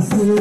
Jésus,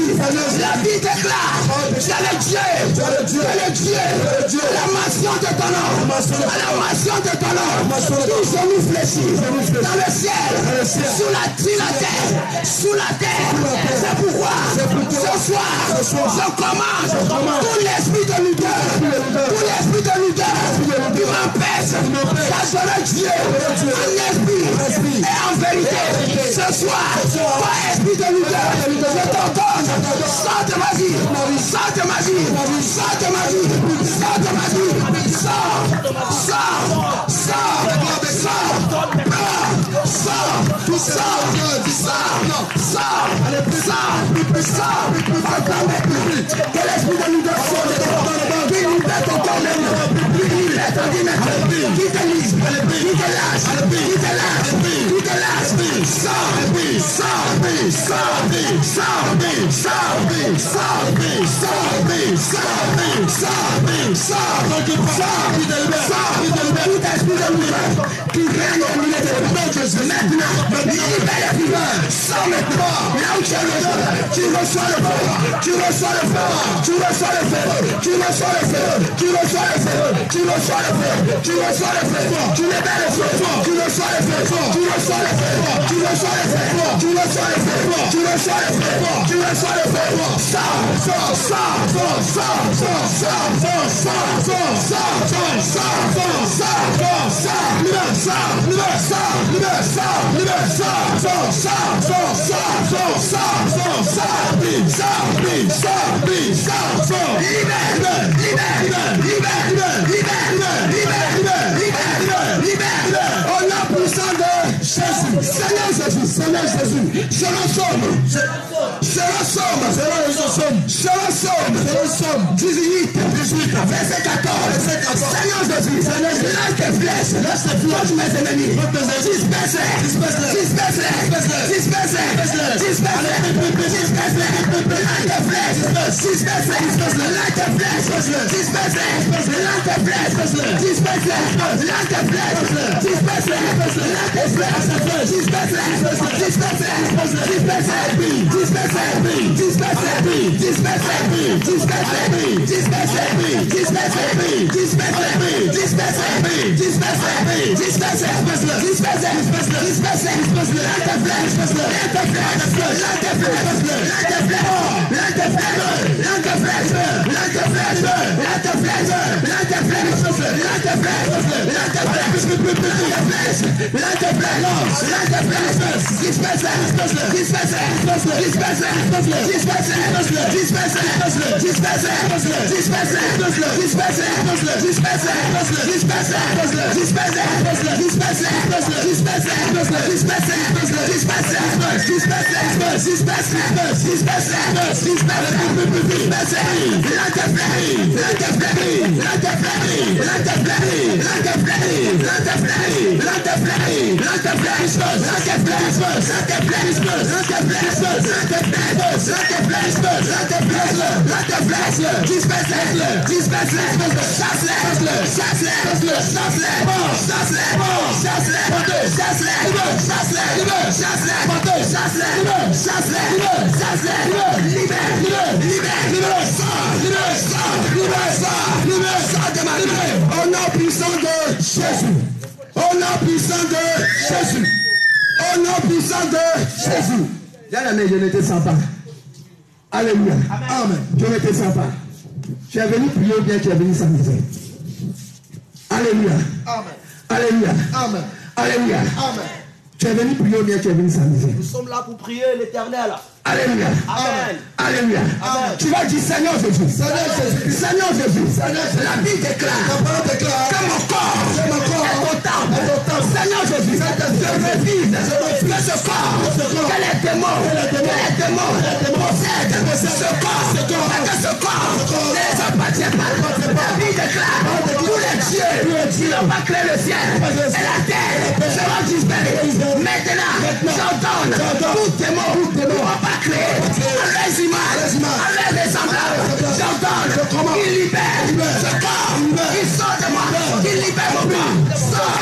Jésus. La vie déclare. Tu es le Dieu. Tu es le Dieu. La mention de ton nom. La mention de ton nom. Tous genoux fléchis. Dans le ciel. Sous la terre. Sous la terre. C'est pourquoi ce soir, je commande tout l'esprit de l'odeur. Tout l'esprit de l'odeur qui m'empêche d'adorer Dieu en esprit et en vérité. Ce soir, toi esprit de l'odeur, je t'ordonne, sors de ma vie, sors de ma vie, sors de ma vie, sors de ma vie, sors, que l'esprit de l'odeur sorte de toi, qui libère ton corps, qui libère ton dimension, qui te lise, qui te lâche, qui règne au milieu de nous. Maintenant, libère les vivants, sors maintenant, là où tu es le tu reçois le feu, tu reçois le feu, tu reçois le feu, tu reçois le feu, tu reçois le feu, tu reçois le feu, tu reçois le feu, tu libères le feu, tu reçois le feu, tu reçois le feu, tu reçois le feu, tu reçois le feu, tu reçois le feu, tu reçois le feu, au nom puissant de Jésus, Seigneur Jésus, Seigneur Jésus, je l'ensomme, 18, verset 14, Seigneur Jésus, lâche tes flèches, contre mes ennemis, au nom puissant de Jésus, au nom puissant de Jésus, au nom puissant de Jésus. Bien-aimé, je ne te sens pas. Alléluia. Amen. Je ne te sens pas. Tu es venu prier ou bien tu es venu s'amuser. Alléluia. Amen. Alléluia. Amen. Alléluia. Amen. Tu es venu prier ou bien tu es venu s'amuser. Nous sommes là pour prier l'Éternel. Alléluia. Amen. Alléluia. Amen. Tu vas dire Seigneur Jésus. Seigneur Jésus. Seigneur Jésus. La Bible déclare que mon corps est au temple. Seigneur Jésus. Je refuse que ce corps, que les démons possèdent ce corps. Que ce corps ne les appartient pas. La Bible déclare tous les dieux qui n'ont pas créé le ciel et la terre seront disparus. Maintenant, j'ordonne tout démon qui n'ont pas créé à leurs images, à leurs ressemblables. J'ordonne qu'il libère ce corps, qu'il sort de moi, qu'il libère mon corps. Sors.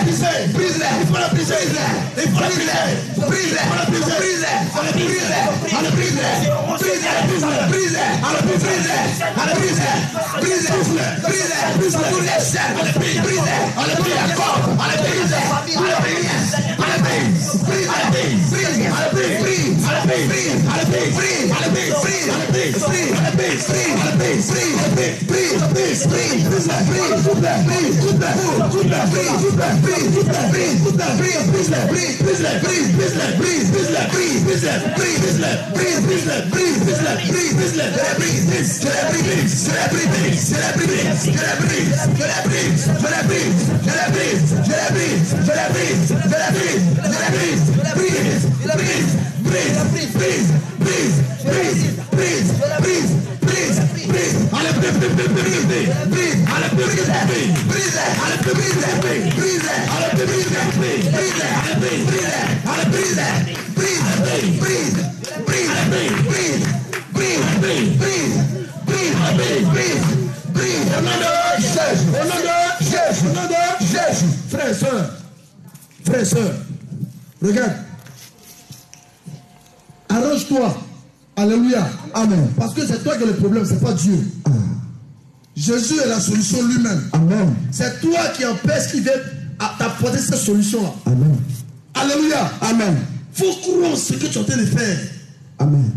Frères et sœurs, regarde. Arrange-toi. Alléluia. Amen. Parce que c'est toi qui as le problème, c'est pas Dieu. Jésus est la solution lui-même. Amen. C'est toi qui empêche qu'il veut t'apporter cette solution-là. Amen. Alléluia. Amen. Il faut croire en ce que tu es en train de faire. Amen.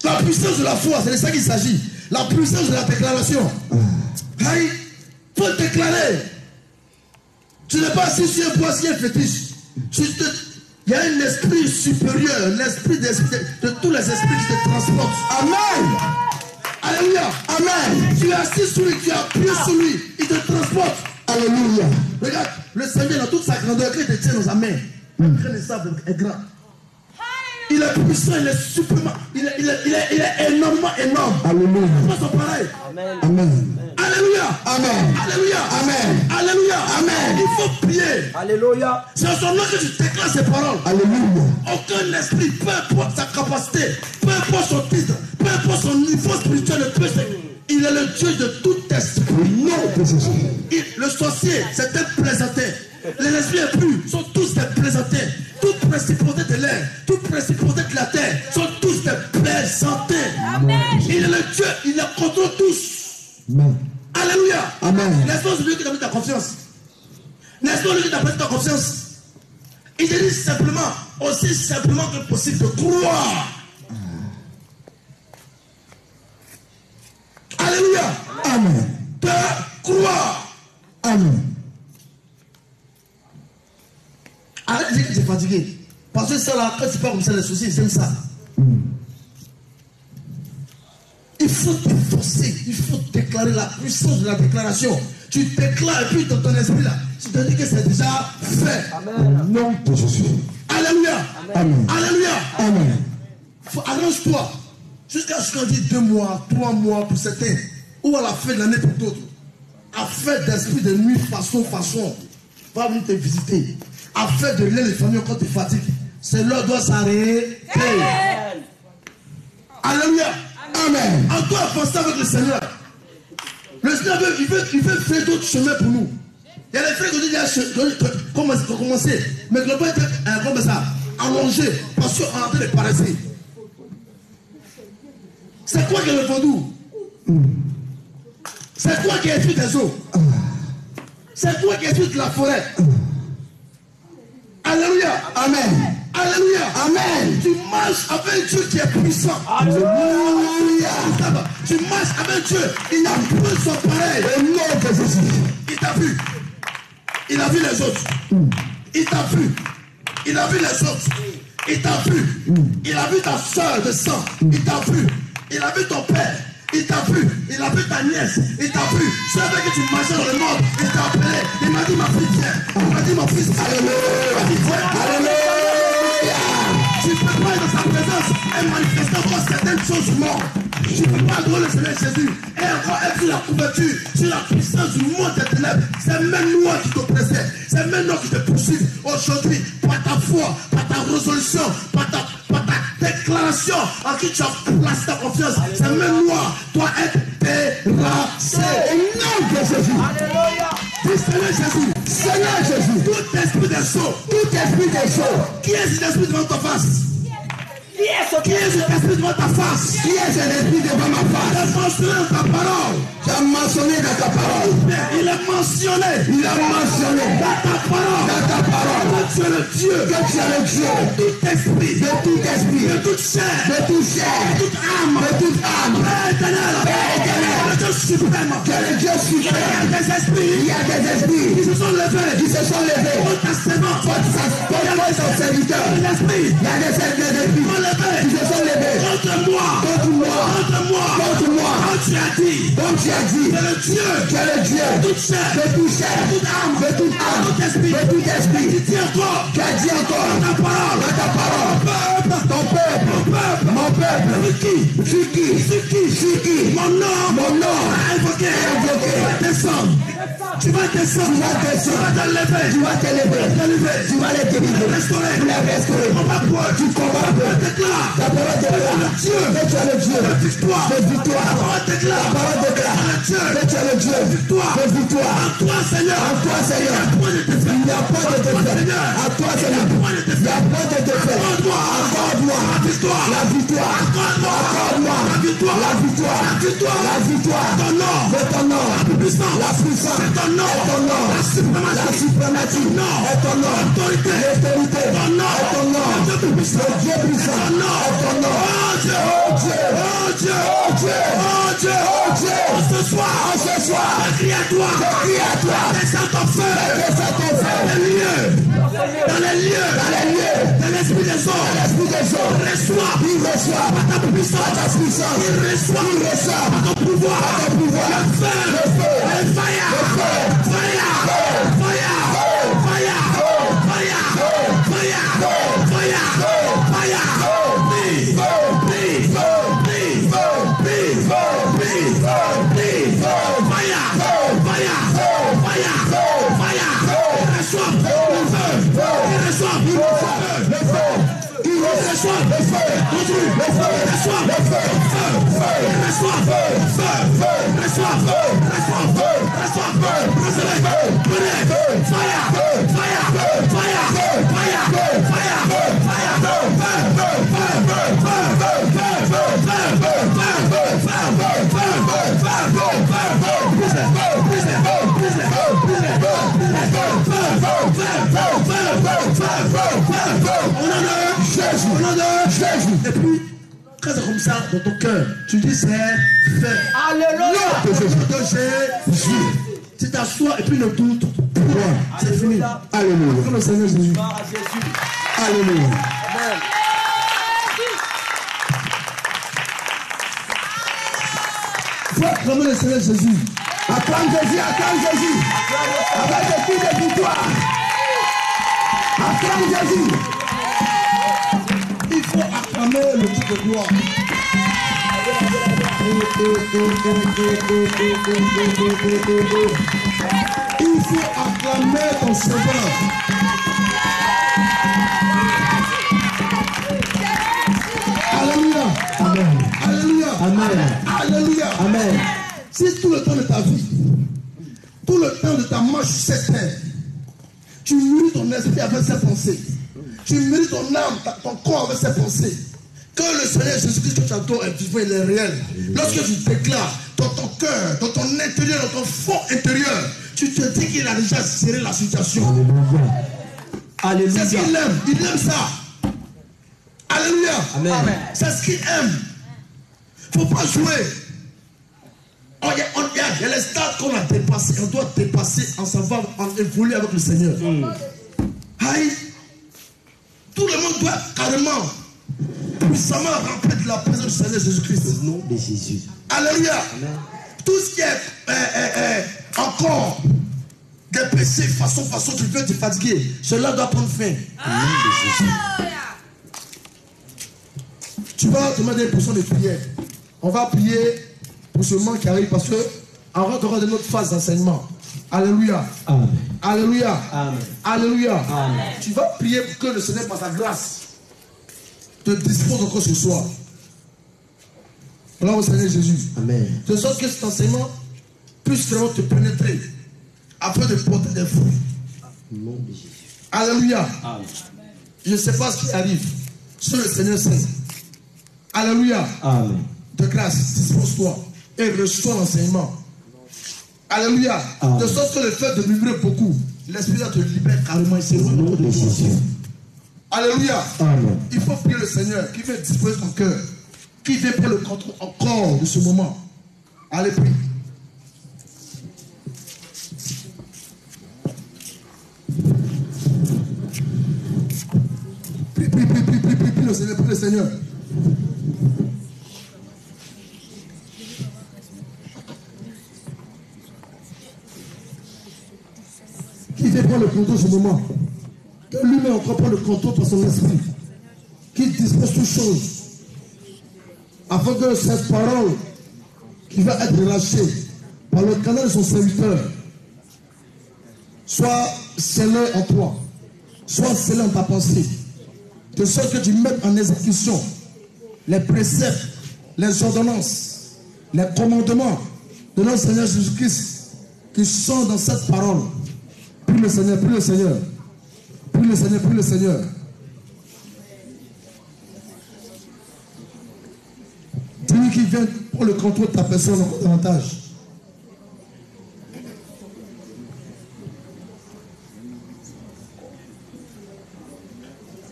La puissance de la foi, c'est de ça qu'il s'agit. La puissance de la déclaration. Il faut déclarer. Tu n'es pas assis sur un bois, si un fétiche. Il y a un esprit supérieur, l'esprit de tous les esprits qui te transportent. Amen. Alléluia. Amen. Tu es assis sur lui, tu as appuyé sur lui, il te transporte. Alléluia. Regarde, le Seigneur dans toute sa grandeur, qu'il te tient dans sa main. Le grain de sable est grand. Il est puissant, il est suprêmement, il est énormément énorme. Alléluia. C'est pas pareil. Amen. Amen. Alléluia. Amen. Alléluia. Amen. Alléluia. Amen. Il faut prier. Alléluia. C'est en son nom que tu déclares ces paroles. Alléluia. Aucun esprit, peu importe sa capacité, peu importe son titre, peu importe son niveau spirituel, il est le Dieu de tout esprit. Non. Le sorcier, c'est un plaisantin. Les esprits impurs sont tous des plaisantins. Toute principauté de l'air, toute principauté de la terre sont tous des plaisantins. Amen. Il est le Dieu, il les contrôle tous. Amen. Alléluia. Amen. N'est-ce pas celui qui t'a mis ta confiance? N'est-ce pas celui qui t'a mis ta confiance? Il te dit simplement, aussi simplement que possible, de croire. Alléluia. Amen. De croire. Amen. Arrête de dire que tu es fatigué. Parce que ça là, quand c'est pas comme ça, les soucis, ils aiment ça. Il faut te forcer, il faut déclarer la puissance de la déclaration. Tu déclares et puis dans ton esprit là, tu te dis que c'est déjà fait. Amen. Au nom de Jésus. Alléluia. Amen. Alléluia. Amen. Arrange-toi. Jusqu'à ce qu'on dit 2 mois, 3 mois pour certains, ou à la fin de l'année pour d'autres. Afin d'esprit de nuit, façon, va venir te visiter. Afin de l'aide des familles quand tu fatigues. Cela doit s'arrêter. Alléluia. Amen. En toi, avancer avec le Seigneur. Le Seigneur il veut faire d'autres chemins pour nous. Il y a des frères qui disent commencer. Mais que le pas être comme ça, allongé, parce qu'on est en train de paraître. C'est quoi qui est le fondou? C'est quoi qui est esprit des eaux? C'est quoi qui est esprit de la forêt? Alléluia. Amen. Alléluia. Amen. Tu marches avec Dieu qui est puissant. Alléluia. Tu marches avec Dieu. Il n'a plus son pareil. Il t'a vu. Il a vu les autres. Il t'a vu. Il a vu les autres. Il t'a vu. Il a vu ta soeur de sang. Il t'a vu. Il a vu ton père. Il t'a vu, il a vu ta nièce, il t'a vu. Je savais que tu marchais dans le monde, il t'a appelé, il m'a dit ma fille viens, il m'a dit mon fils, alléluia, alléluia. Tu peux pas être dans sa présence et manifester encore certaines choses du monde. Tu ne peux pas adorer le Seigneur Jésus et encore être sur la couverture, sur la puissance du monde des ténèbres. C'est même noir qui t'oppressait, c'est même noir qui te poursuit. Aujourd'hui, par ta foi, par ta résolution, par ta déclaration en qui tu as placé ta confiance, c'est même noir doit être terrassé. Au nom de Jésus. Alléluia. Seigneur Jésus. Seigneur Jésus. Tout esprit de saut. Tout esprit de saut. Qui est cet esprit devant ta face? Qui est cet esprit devant ta face? Qui est cet esprit devant ma face? Il est mentionné dans ta parole. Tu as mentionné dans ta parole. Il est mentionné. Il a mentionné dans ta parole. Dans ta parole. Que tu es le Dieu. Que tu es le Dieu. De tout esprit. De tout esprit. De toute chair. De toute chair. De toute âme. De toute âme. Père éternel. Père éternel. Le Dieu suprême. Tu es le Dieu suprême. Il y a des esprits. Il y a des esprits qui se sont levés. Qui se sont levés. Contre ta servante. Contre son serviteur. Il y a des esprits. Il y a des esprits qui se sont levés. Contre moi. Contre moi. Contre moi. Contre moi. Comme tu as dit. Comme tu as dit. C'est le Dieu. Tu es le Dieu. De toute chair. De toute chair. De toute âme. De toute âme. De tout esprit. De tout esprit. Tu dis encore. Tu as dit encore. Dans ta parole. Dans ta parole. Ton peuple. Mon peuple. Sur qui. Mon nom. Invoqué. Tu vas descendre. Tu vas te lever. Tu vas te lever. Tu vas les délivrer. Restaurer. Tu les restaurer. Tu combats pour. Déclare. La parole déclare. Dieu. Que tu es le Dieu. De victoire. De victoire. La parole déclare. La parole déclare. Dieu. Que tu es le Dieu. Victoire. De victoire. En toi, Seigneur. En toi, Seigneur. Il n'y a pas de défaite. À toi, Seigneur. Il n'y a pas de défaite. Accorde-moi la victoire. Accorde-moi la victoire. La victoire. Ton nom. De ton nom. La puissance. C'est ton nom. Ton nom. La suprématie. Et ton nom. L'autorité. Ton nom. Et ton nom. Le Dieu puissant. Ton nom. Et ton nom. Oh Dieu. Oh Dieu. Oh Dieu. Oh Dieu. Oh Dieu. Oh Dieu. Ce soir. Ce soir. Je crie à toi. Descends ton feu. Dans les lieux. Dans l'esprit des hommes. Reçois. Par ta puissance. Il reçoit. Par ton pouvoir. Le feu. Le fire. Et puis, quand c'est comme ça dans ton cœur, tu dis c'est fait. Alléluia. De Jésus. Tu t'assois et puis le doute. C'est fini. Alléluia. Comme le Seigneur Jésus. Alléluia. Faut acclamer le Seigneur Jésus. Acclame Jésus. Avec des cris de victoire. Acclame Jésus. Il faut acclamer le Dieu de gloire. Il faut acclamer ton Sauveur. Alléluia. Amen. Alléluia. Amen. Alléluia. Amen. Si tout le temps de ta vie, tout le temps de ta marche sur cette terre, tu nourris ton esprit avec ses pensées, tu nourris ton âme, ton corps avec ses pensées, que le Seigneur Jésus-Christ que tu adores est vivant, il est réel. Lorsque tu déclares dans ton cœur, dans ton intérieur, dans ton fond intérieur, tu te dis qu'il a déjà géré la situation. Alléluia. C'est ce qu'il aime, il aime ça. Alléluia. Amen. C'est ce qu'il aime. Il ne faut pas jouer. Il y a les stades qu'on a dépassés. On doit dépasser en savoir, en évoluer avec le Seigneur. Aïe. Tout le monde doit carrément, puissamment remplir de la présence du Seigneur Jésus-Christ. Au nom de Jésus. Alléluia. Amen. Tout ce qui est encore des péchés, façon, tu veux te fatiguer, cela doit prendre fin. Au nom de Jésus. Tu vas demander une portion de prière. On va prier pour ce moment qui arrive parce que on rentrera dans notre phase d'enseignement. Alléluia. Amen. Alléluia. Amen. Alléluia. Amen. Tu vas prier pour que le Seigneur, par sa grâce, te dispose encore ce soir. Voilà au Seigneur Jésus. Amen. De sorte que cet enseignement puisse vraiment te pénétrer afin de porter des fruits. Alléluia. Amen. Je ne sais pas ce qui arrive. Sur le Seigneur sait. Alléluia. Amen. De grâce, dispose-toi et reçois l'enseignement. Alléluia. Amen. De sorte que le fait de murmurer beaucoup, l'Esprit te libère carrément ici. Au nom de Jésus. Alléluia. Amen. Il faut prier le Seigneur qui veut disposer ton cœur, qui veut prendre le contrôle encore de ce moment. Allez, prie. Prie le Seigneur, prie le Seigneur. Qui veut prendre le contrôle de ce moment. Que lui-même encore prend le contrôle par son esprit. Qui dispose toutes choses. Afin que cette parole qui va être relâchée par le canal de son serviteur soit scellée en toi. Soit scellée en ta pensée. De sorte que tu mettes en exécution les préceptes, les ordonnances, les commandements de notre Seigneur Jésus-Christ qui sont dans cette parole. Prie le Seigneur, prie le Seigneur. Prie le Seigneur, prie le Seigneur. Dis-lui qu'il vient pour le contrôle de ta personne encore davantage.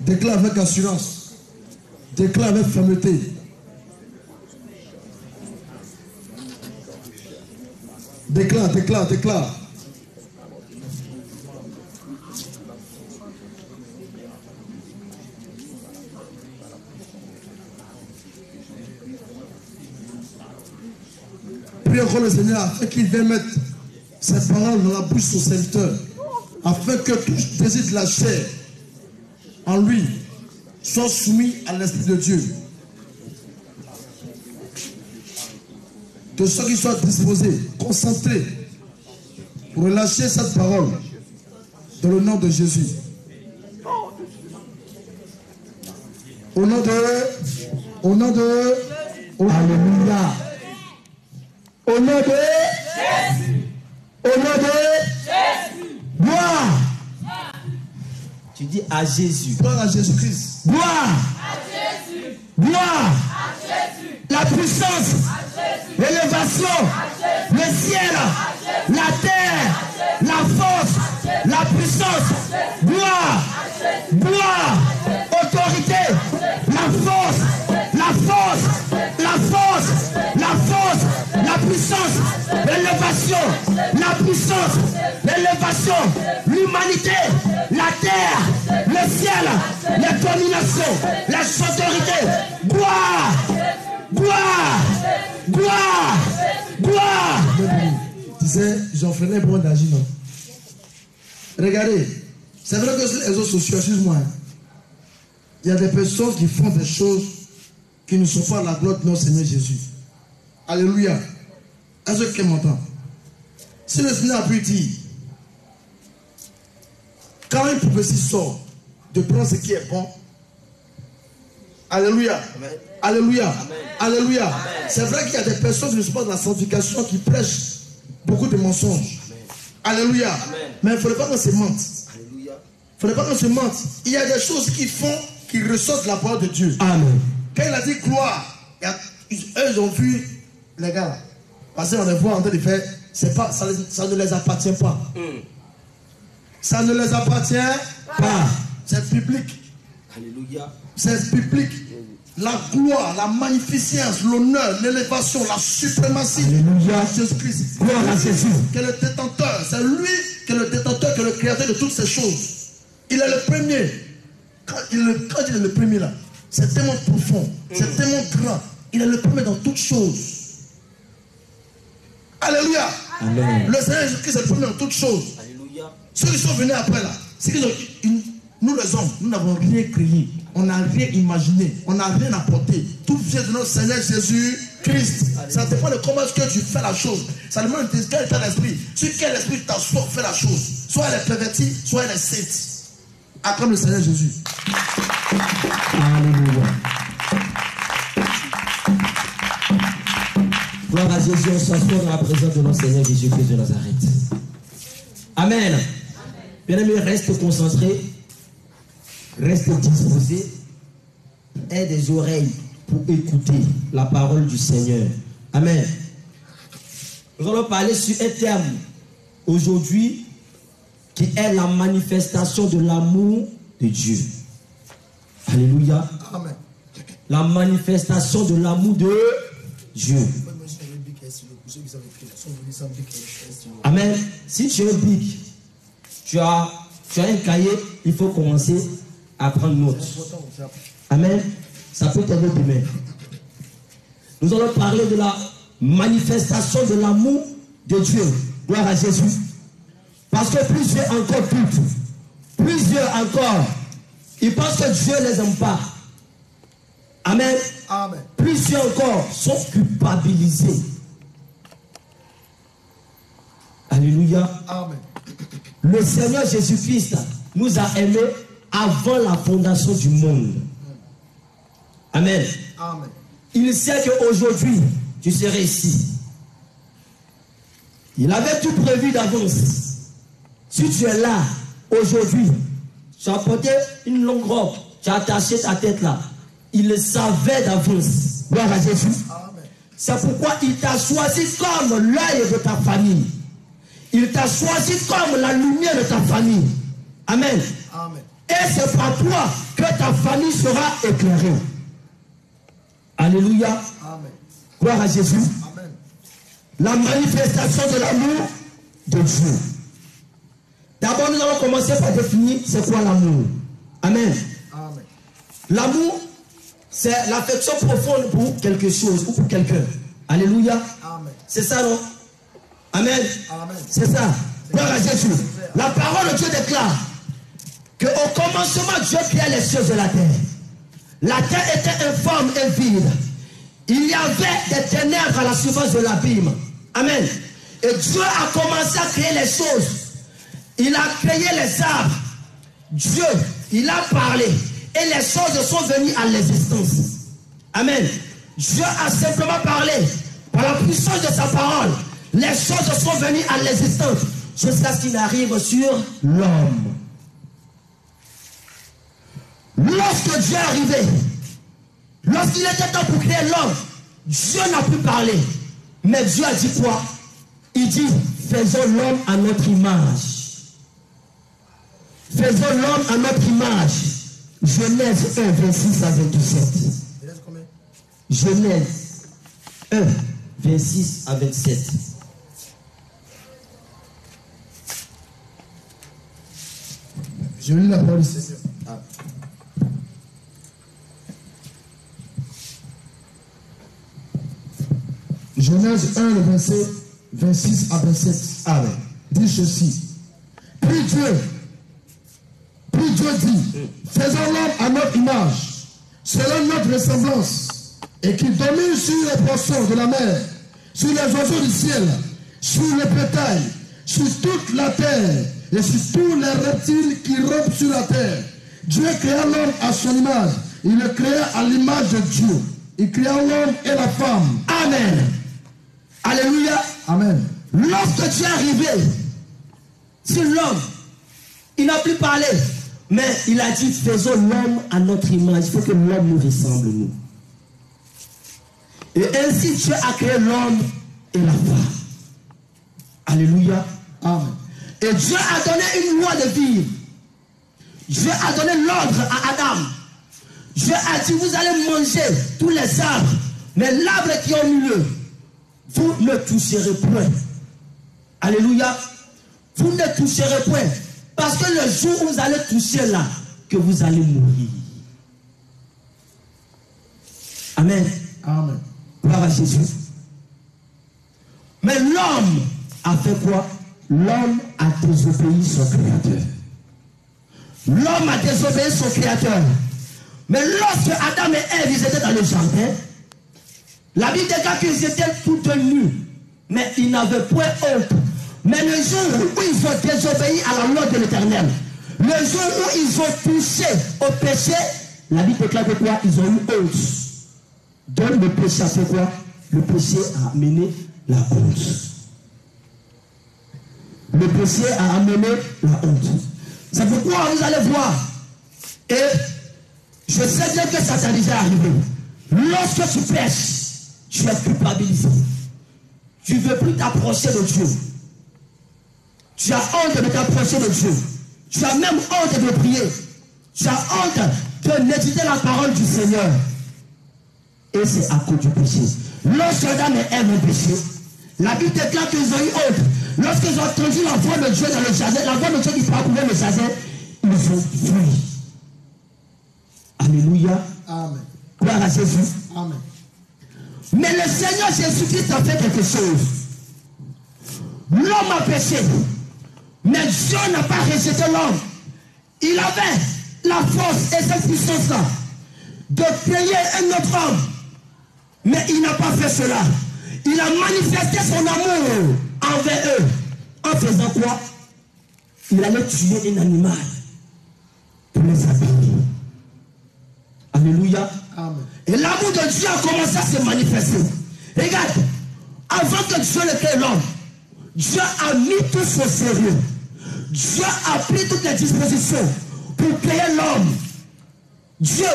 Déclare avec assurance. Déclare avec fermeté. Déclare, déclare, déclare. Prie encore le Seigneur afin qu'il vienne mettre ses paroles dans la bouche de son serviteur. Afin que tout désir de la chair en lui soit soumis à l'Esprit de Dieu. De ceux qui soient disposés, concentrés pour relâcher cette parole dans le nom de Jésus. Au nom de Alléluia. Au nom de Jésus. Au nom de Jésus. Gloire. Tu dis à Jésus. Gloire à Jésus-Christ. Gloire. À Jésus. Gloire. À Jésus. La puissance. À Jésus. L'élévation. Le ciel. La terre. La force. La puissance. Gloire. Gloire. Autorité. La force. La force. La force. La force. La puissance. L'élévation. La puissance. L'élévation. L'humanité. La terre. Le ciel. Les dominations. Les autorités. Gloire. Gloire. Gloire. Gloire. Tu sais, Jean-Frédéric est bon d'agir, non? Regardez, c'est vrai que sur les réseaux sociaux, excuse-moi, il y a des personnes qui font des choses qui ne sont pas la gloire de notre Seigneur Jésus. Alléluia. Est-ce que quelqu'un m'entend? Si le Seigneur a pu dire, quand une prophétie sort, de prendre ce qui est bon, alléluia. Amen. Alléluia. Amen. Alléluia. Amen. C'est vrai qu'il y a des personnes qui ne sont pas dans la sanctification qui prêchent beaucoup de mensonges. Amen. Alléluia. Amen. Mais il ne faudrait pas qu'on se mente. Alléluia. Il ne faudrait pas qu'on se mente. Il y a des choses qui font, qui ressortent de la parole de Dieu. Amen. Quand il a dit gloire, eux ils ont vu les gars là. Parce qu'on les voit en train de faire, pas, ça ne les appartient pas. Ça ne les appartient pas. C'est public. Alléluia. C'est public. La gloire, la magnificence, l'honneur, l'élévation, la suprématie. Alléluia. de Jésus-Christ. Gloire à Jésus. Que le détenteur, c'est lui qui est le détenteur, qui est le créateur de toutes ces choses. Il est le premier. Quand il est le premier là, c'est tellement profond, c'est tellement grand. Il est le premier dans toutes choses. Alléluia. Amen. Le Seigneur Jésus-Christ est le premier dans toutes choses. Alléluia. Ceux qui sont venus après là, c'est que nous les hommes, nous n'avons rien créé, on n'a rien imaginé, on n'a rien apporté. Tout vient de notre Seigneur Jésus-Christ. Ça dépend de comment est-ce que tu fais la chose. Ça demande de quel état d'esprit. Sur quel esprit tu t'assois pour faire la chose. Soit elle est pervertie, soit elle est sainte. Acclame le Seigneur Jésus. Alléluia. Gloire à Jésus, on s'assoit dans la présence de notre Seigneur Jésus-Christ de Nazareth. Amen. Bien-aimé, reste concentré, reste disposé, aie des oreilles pour écouter la parole du Seigneur. Amen. Nous allons parler sur un terme aujourd'hui qui est la manifestation de l'amour de Dieu. Alléluia. Amen. La manifestation de l'amour de Dieu. Amen. Si tu es un bic, tu as un cahier, il faut commencer à prendre note. Amen. Ça peut t'aider demain. Nous allons parler de la manifestation de l'amour de Dieu. Gloire à Jésus. Parce que plusieurs encore doutent. Plusieurs encore, ils pensent que Dieu ne les aime pas. Amen. Amen. Plusieurs encore sont culpabilisés. Alléluia. Amen. Le Seigneur Jésus-Christ nous a aimés avant la fondation du monde. Amen. Amen. Il sait qu'aujourd'hui, tu serais ici. Il avait tout prévu d'avance. Si tu es là, aujourd'hui, tu as porté une longue robe, tu as attaché ta tête là. Il le savait d'avance. Gloire à Jésus. Amen. C'est pourquoi il t'a choisi comme l'œil de ta famille. Il t'a choisi comme la lumière de ta famille. Amen. Amen. Et c'est par toi que ta famille sera éclairée. Alléluia. Amen. Gloire à Jésus. Amen. La manifestation de l'amour de Dieu. D'abord, nous allons commencer par définir c'est quoi l'amour. Amen. Amen. L'amour, c'est l'affection profonde pour quelque chose ou pour quelqu'un. Alléluia. Amen. C'est ça, non? Amen. Amen. C'est ça. Gloire à Jésus. La parole de Dieu déclare qu'au commencement, Dieu créa les cieux et la terre. La terre était informe et vide. Il y avait des ténèbres à la surface de l'abîme. Amen. Et Dieu a commencé à créer les choses. Il a créé les arbres. Dieu, il a parlé. Et les choses sont venues à l'existence. Amen. Dieu a simplement parlé. Par la puissance de sa parole, les choses sont venues à l'existence. Jusqu'à ce qu'il arrive sur l'homme. Lorsque Dieu est arrivé, lorsqu'il était temps pour créer l'homme, Dieu n'a plus parlé. Mais Dieu a dit quoi? Il dit, faisons l'homme à notre image. Faisons l'homme à notre image. Genèse 1, 26 à 27. Genèse 1, 26 à 27. Je lis la parole ici. Genèse 1, le verset 26 à 27. Amen. Dit ceci. Puis Dieu dit, faisons l'homme à notre image, selon notre ressemblance, et qu'il domine sur les poissons de la mer, sur les oiseaux du ciel, sur les bétails, sur toute la terre, et sur tous les reptiles qui rampent sur la terre. Dieu créa l'homme à son image. Il le créa à l'image de Dieu. Il créa l'homme et la femme. Amen. Alléluia. Amen. Lorsque Dieu est arrivé sur l'homme, il n'a plus parlé, mais il a dit faisons l'homme à notre image. Il faut que l'homme nous ressemble, nous. Et ainsi Dieu a créé l'homme et la femme. Alléluia. Amen. Et Dieu a donné une loi de vie. Dieu a donné l'ordre à Adam. Dieu a dit vous allez manger tous les arbres, mais l'arbre qui est au milieu, vous ne toucherez point. Alléluia. Vous ne toucherez point. Parce que le jour où vous allez toucher là, que vous allez mourir. Amen. Amen. Gloire à Jésus. Mais l'homme a fait quoi? L'homme a désobéi son créateur. L'homme a désobéi son créateur. Mais lorsque Adam et Ève, ils étaient dans le jardin, la Bible déclare qu'ils étaient tous nus, mais ils n'avaient point honte. Mais le jour où ils ont désobéi à la loi de l'Éternel, le jour où ils ont touché au péché, la Bible déclare que quoi? Ils ont eu honte. Donc le péché a fait quoi? Le péché a amené la honte. Le péché a amené la honte. C'est pourquoi vous allez voir. Et je sais bien que ça t'est déjà arrivé. Lorsque tu pêches, tu es culpabilisé. Tu ne veux plus t'approcher de Dieu. Tu as honte de t'approcher de Dieu. Tu as même honte de prier. Tu as honte de méditer la parole du Seigneur. Et c'est à cause du péché. Lorsque Adam et Ève ont péché, la Bible déclare qu'ils ont eu honte. Lorsqu'ils ont entendu la voix de Dieu dans le jardin, la voix de Dieu qui parcourait le jardin, ils ont fui. Alléluia. Amen. Gloire à Jésus. Amen. Mais le Seigneur Jésus-Christ a fait quelque chose. L'homme a péché. Mais Dieu n'a pas rejeté l'homme. Il avait la force et cette puissance-là de créer un autre homme. Mais il n'a pas fait cela. Il a manifesté son amour envers eux. En faisant quoi? Il allait tuer un animal pour les habiller. Alléluia. Amen. Et l'amour de Dieu a commencé à se manifester. Regarde, avant que Dieu ne crée l'homme, Dieu a mis tout son sérieux. Dieu a pris toutes les dispositions pour créer l'homme. Dieu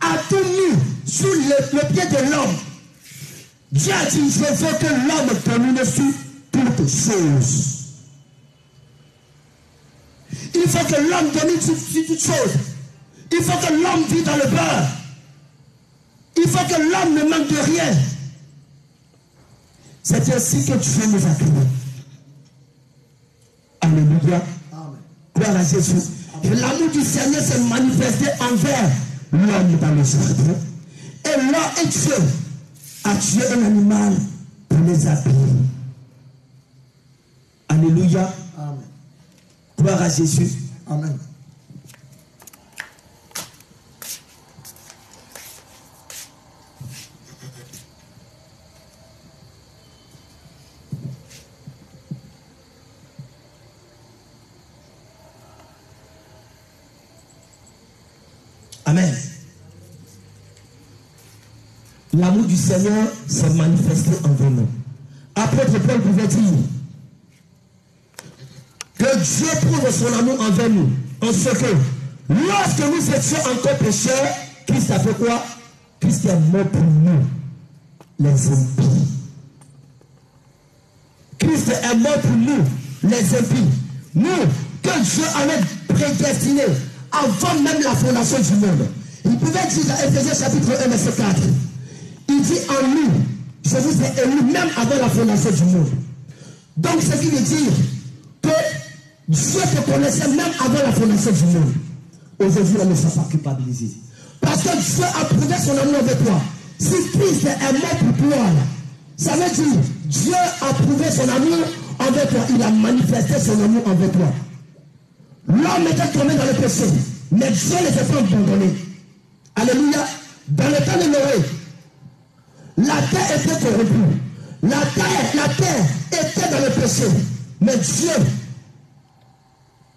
a tout mis sous le pied de l'homme. Dieu a dit, je veux que l'homme domine sur toutes choses. Il faut que l'homme domine sur toutes choses. Il faut que l'homme vive dans le beurre. Il faut que l'homme ne manque de rien. C'est ainsi que Dieu nous a créés. Alléluia. Amen. Gloire à Jésus. Et l'amour du Seigneur s'est manifesté envers l'homme dans le jardin. Et là, Dieu a tué un animal pour les habiller. Alléluia. Amen. Gloire à Jésus. Amen. Amen. L'amour du Seigneur s'est manifesté envers nous. Apôtre Paul pouvait dire que Dieu prouve son amour envers nous en ce que lorsque nous étions encore pécheurs, Christ a fait quoi? Christ est mort pour nous, les impies. Christ est mort pour nous, les impies. Nous, que Dieu avait prédestinés avant même la fondation du monde. Il pouvait dire dans Éphésiens chapitre 1, verset 4. Il dit en nous, je vous ai élus même avant la fondation du monde. Donc ce qui veut dire que Dieu te connaissait même avant la fondation du monde. Aujourd'hui, on ne s'est pas culpabilisé. Parce que Dieu a prouvé son amour avec toi. Si Christ est mort pour toi, ça veut dire Dieu a prouvé son amour envers toi. Il a manifesté son amour envers toi. L'homme était tombé dans le péché, mais Dieu ne s'est pas abandonné. Alléluia. Dans le temps de Noé, la terre était corrompue. La terre était dans le péché. Mais Dieu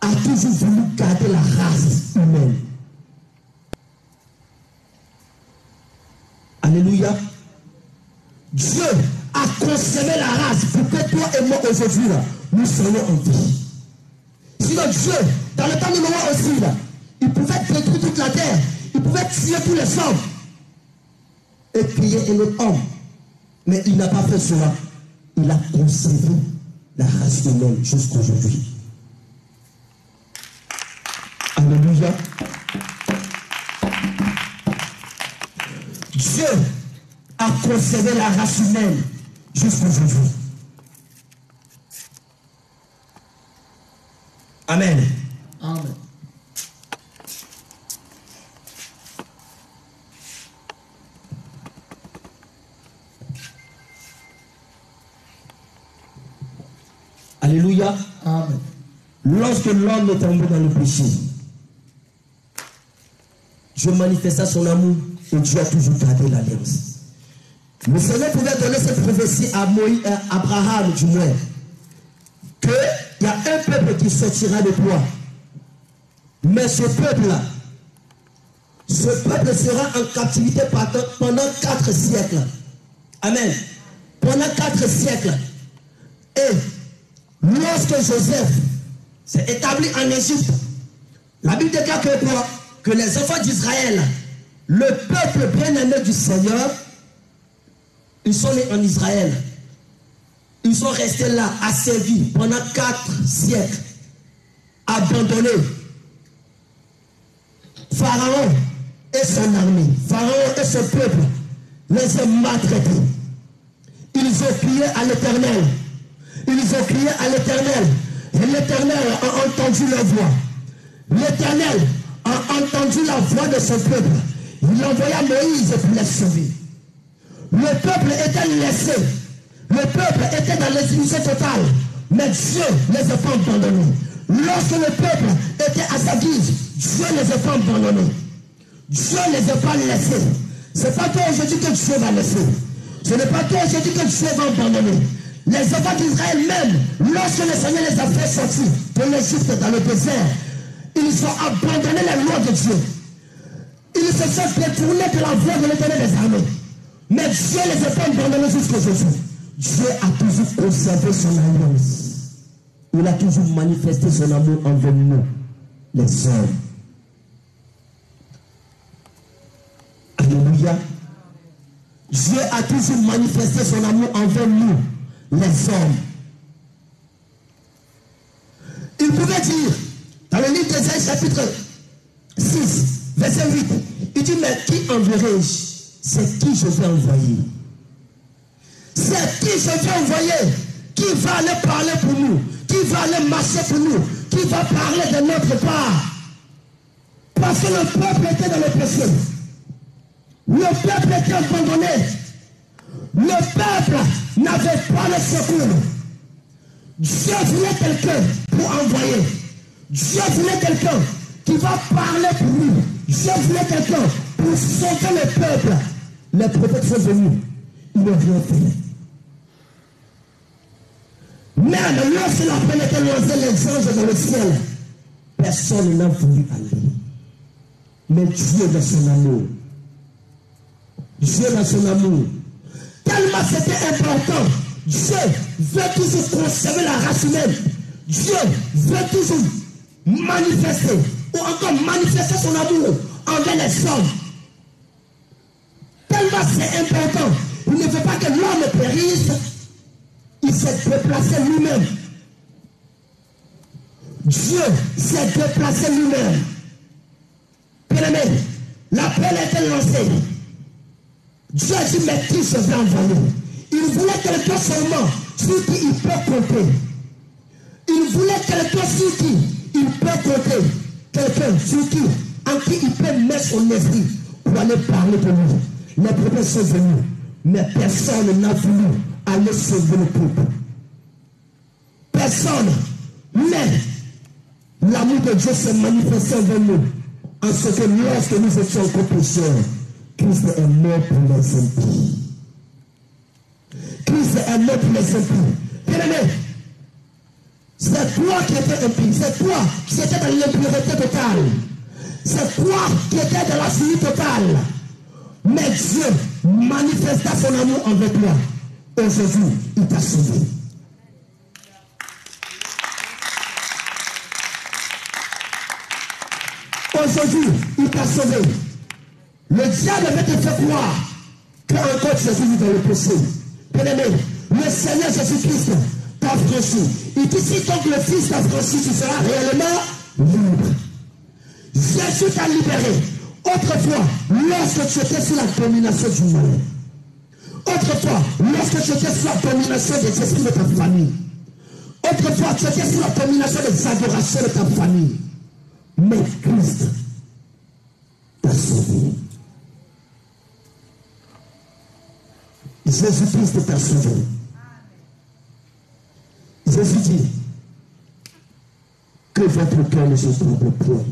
a toujours voulu garder la race humaine. Alléluia. Dieu a conservé la race pour que toi et moi aujourd'hui, nous soyons en vie. Sinon Dieu, dans le temps de Noé aussi, il pouvait détruire toute la terre. Il pouvait tuer tous les hommes. Et créer un autre homme. Mais il n'a pas fait cela. Il a conservé la race humaine jusqu'aujourd'hui. Alléluia. Dieu a conservé la race humaine jusqu'aujourd'hui. Amen. Amen. Alléluia. Amen. Lorsque l'homme est tombé dans le péché, Dieu manifesta son amour et Dieu a toujours gardé l'alliance. Le Seigneur pouvait donner cette prophétie à Moïse, à Abraham du moins, qu'il y a un peuple qui sortira de toi. Mais ce peuple-là, sera en captivité pendant 4 siècles. Amen. Pendant 4 siècles. Et lorsque Joseph s'est établi en Égypte, la Bible déclare que quoi? Que les enfants d'Israël, le peuple bien-aimé du Seigneur, ils sont nés en Israël. Ils sont restés là, asservis pendant 4 siècles, abandonnés. Pharaon et son armée, Pharaon et son peuple les ont maltraités. Ils ont crié à l'Éternel. Ils ont crié à l'Éternel. Et l'Éternel a entendu leur voix. L'Éternel a entendu la voix de son peuple. Il envoya Moïse pour les sauver. Le peuple était laissé. Le peuple était dans l'exécution totale. Mais Dieu les a pas abandonnés. Lorsque le peuple était à sa guise, Dieu ne les a pas abandonnés. Dieu ne les a pas laissés. Ce n'est pas toi aujourd'hui que Dieu va laisser. Ce n'est pas toi aujourd'hui que Dieu va abandonner. Les enfants d'Israël même, lorsque le Seigneur les a fait sortir de l'Égypte dans le désert, ils ont abandonné les lois de Dieu. Ils se sont détournés de la voie de l'Éternel des armées. Mais Dieu les a pas abandonnés jusqu'aujourd'hui. Dieu a toujours conservé son alliance. Il a toujours manifesté son amour envers nous, les hommes. Alléluia. Dieu a toujours manifesté son amour envers nous, les hommes. Il pouvait dire, dans le livre d'Ésaïe chapitre 6, verset 8, il dit, mais qui enverrai-je? C'est qui je vais envoyer? C'est qui je vais envoyer? Qui va aller parler pour nous? Qui va aller marcher pour nous? Qui va parler de notre part? Parce que le peuple était dans le péché. Le peuple était abandonné. Le peuple n'avait pas le secours. Dieu voulait quelqu'un pour envoyer. Dieu voulait quelqu'un qui va parler pour lui. Dieu voulait quelqu'un pour sauver le peuple. Les prophètes sont venus. Ils n'ont rien fait. Même lorsque la peine était lancée, les anges dans le ciel, personne n'a voulu aller. Mais Dieu dans son amour. Dieu dans son amour. Tellement c'était important. Dieu veut toujours conserver la race humaine. Dieu veut toujours manifester ou encore manifester son amour envers les hommes. Tellement c'est important. Il ne veut pas que l'homme périsse. Il s'est déplacé lui-même. Dieu s'est déplacé lui-même. Bien-aimé, l'appel était lancé. Dieu a dit, mais qui se veut envoyer? Il voulait quelqu'un seulement sur qui il peut compter. Il voulait quelqu'un sur qui il peut compter. Quelqu'un sur qui, en qui il peut mettre son esprit pour aller parler de lui. Les prophètes sont venus, mais personne n'a voulu aller sauver le peuple. Personne. Mais l'amour de Dieu s'est manifesté envers nous. En ce que lorsque nous étions encore pécheurs, Christ est mort pour les impies. Christ est mort pour les impies. Bien-aimé, c'est toi qui étais impie. C'est toi qui étais dans l'impureté totale. C'est toi qui étais dans la folie totale. Mais Dieu manifesta son amour envers toi. Aujourd'hui, il t'a sauvé. Aujourd'hui, il t'a sauvé. Le diable veut te faire croire qu'encore Jésus vit dans le péché. Bien-aimé, le Seigneur Jésus-Christ t'a franchi. Il dit, si donc le Fils t'a franchi, tu seras réellement libre. Jésus t'a libéré. Autrefois, lorsque tu étais sous la domination du mal, autrefois, lorsque tu étais sous la domination des esprits de ta famille, autrefois, tu étais sous la domination des adorations de ta famille, mais Christ t'a sauvé. Jésus-Christ t'a sauvé. Jésus dit que votre cœur ne se trouble point.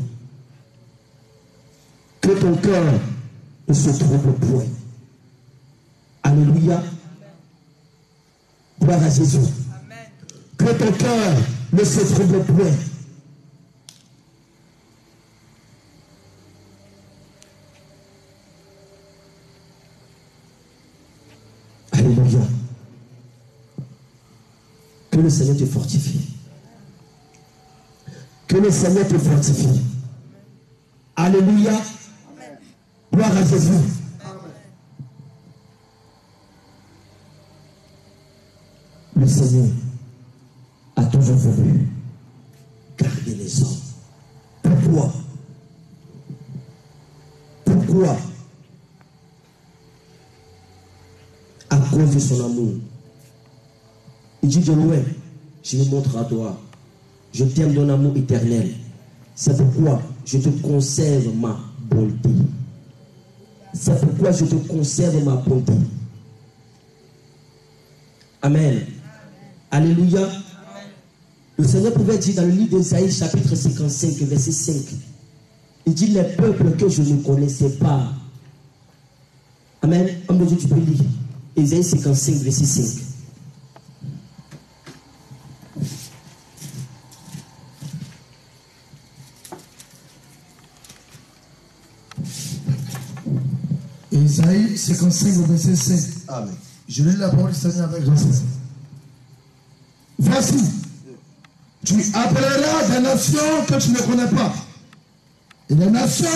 Que ton cœur ne se trouble point. Alléluia. Gloire à Jésus. Amen. Que ton cœur ne se trouble point. Alléluia. Que Que le Seigneur te fortifie. Que le Seigneur te fortifie. Alléluia. Gloire à Jésus. Le Seigneur a toujours voulu garder les hommes. Pourquoi? Pourquoi? À cause de son amour. Il dit de loin, je me montre à toi. Je t'aime d'un amour éternel. C'est pourquoi je te conserve ma bonté. C'est pourquoi je te conserve ma bonté. Amen. Alléluia. Le Seigneur pouvait dire dans le livre d'Ésaïe, chapitre 55, verset 5. Il dit les peuples que je ne connaissais pas. Amen. Homme de Dieu, tu peux lire. Ésaïe 55, verset 5. Ésaïe 55, verset 5. Amen. Je lis la parole du Seigneur avec respect. Voici, tu appelleras des nations que tu ne connais pas. Et les nations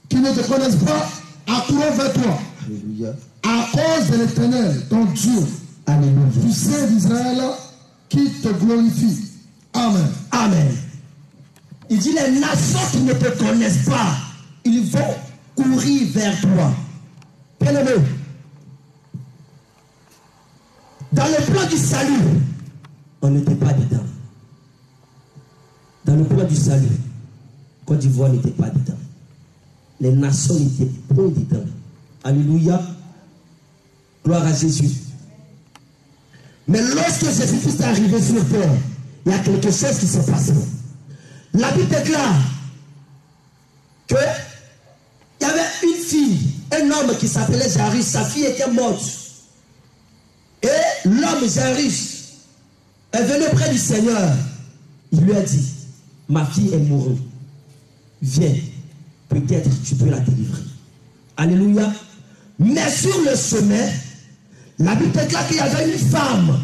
qui ne te connaissent pas accourront vers toi. Alléluia. À cause de l'Éternel, ton Dieu. Alléluia. Du Saint d'Israël qui te glorifie. Amen. Amen. Il dit les nations qui ne te connaissent pas, ils vont courir vers toi. Bien-aimé, dans le plan du salut, on n'était pas dedans. Dans le plan du salut, Côte d'Ivoire n'était pas dedans. Les nations n'étaient pas dedans. Alléluia. Gloire à Jésus. Mais lorsque Jésus-Christ est arrivé sur terre, il y a quelque chose qui s'est passé. La Bible déclare que il y avait une fille, un homme qui s'appelait Jairus. Sa fille était morte. Et l'homme Jairus est venu près du Seigneur. Il lui a dit, ma fille est morte. Viens, peut-être tu peux la délivrer. Alléluia. Mais sur le chemin, la Bible déclare qu'il y avait une femme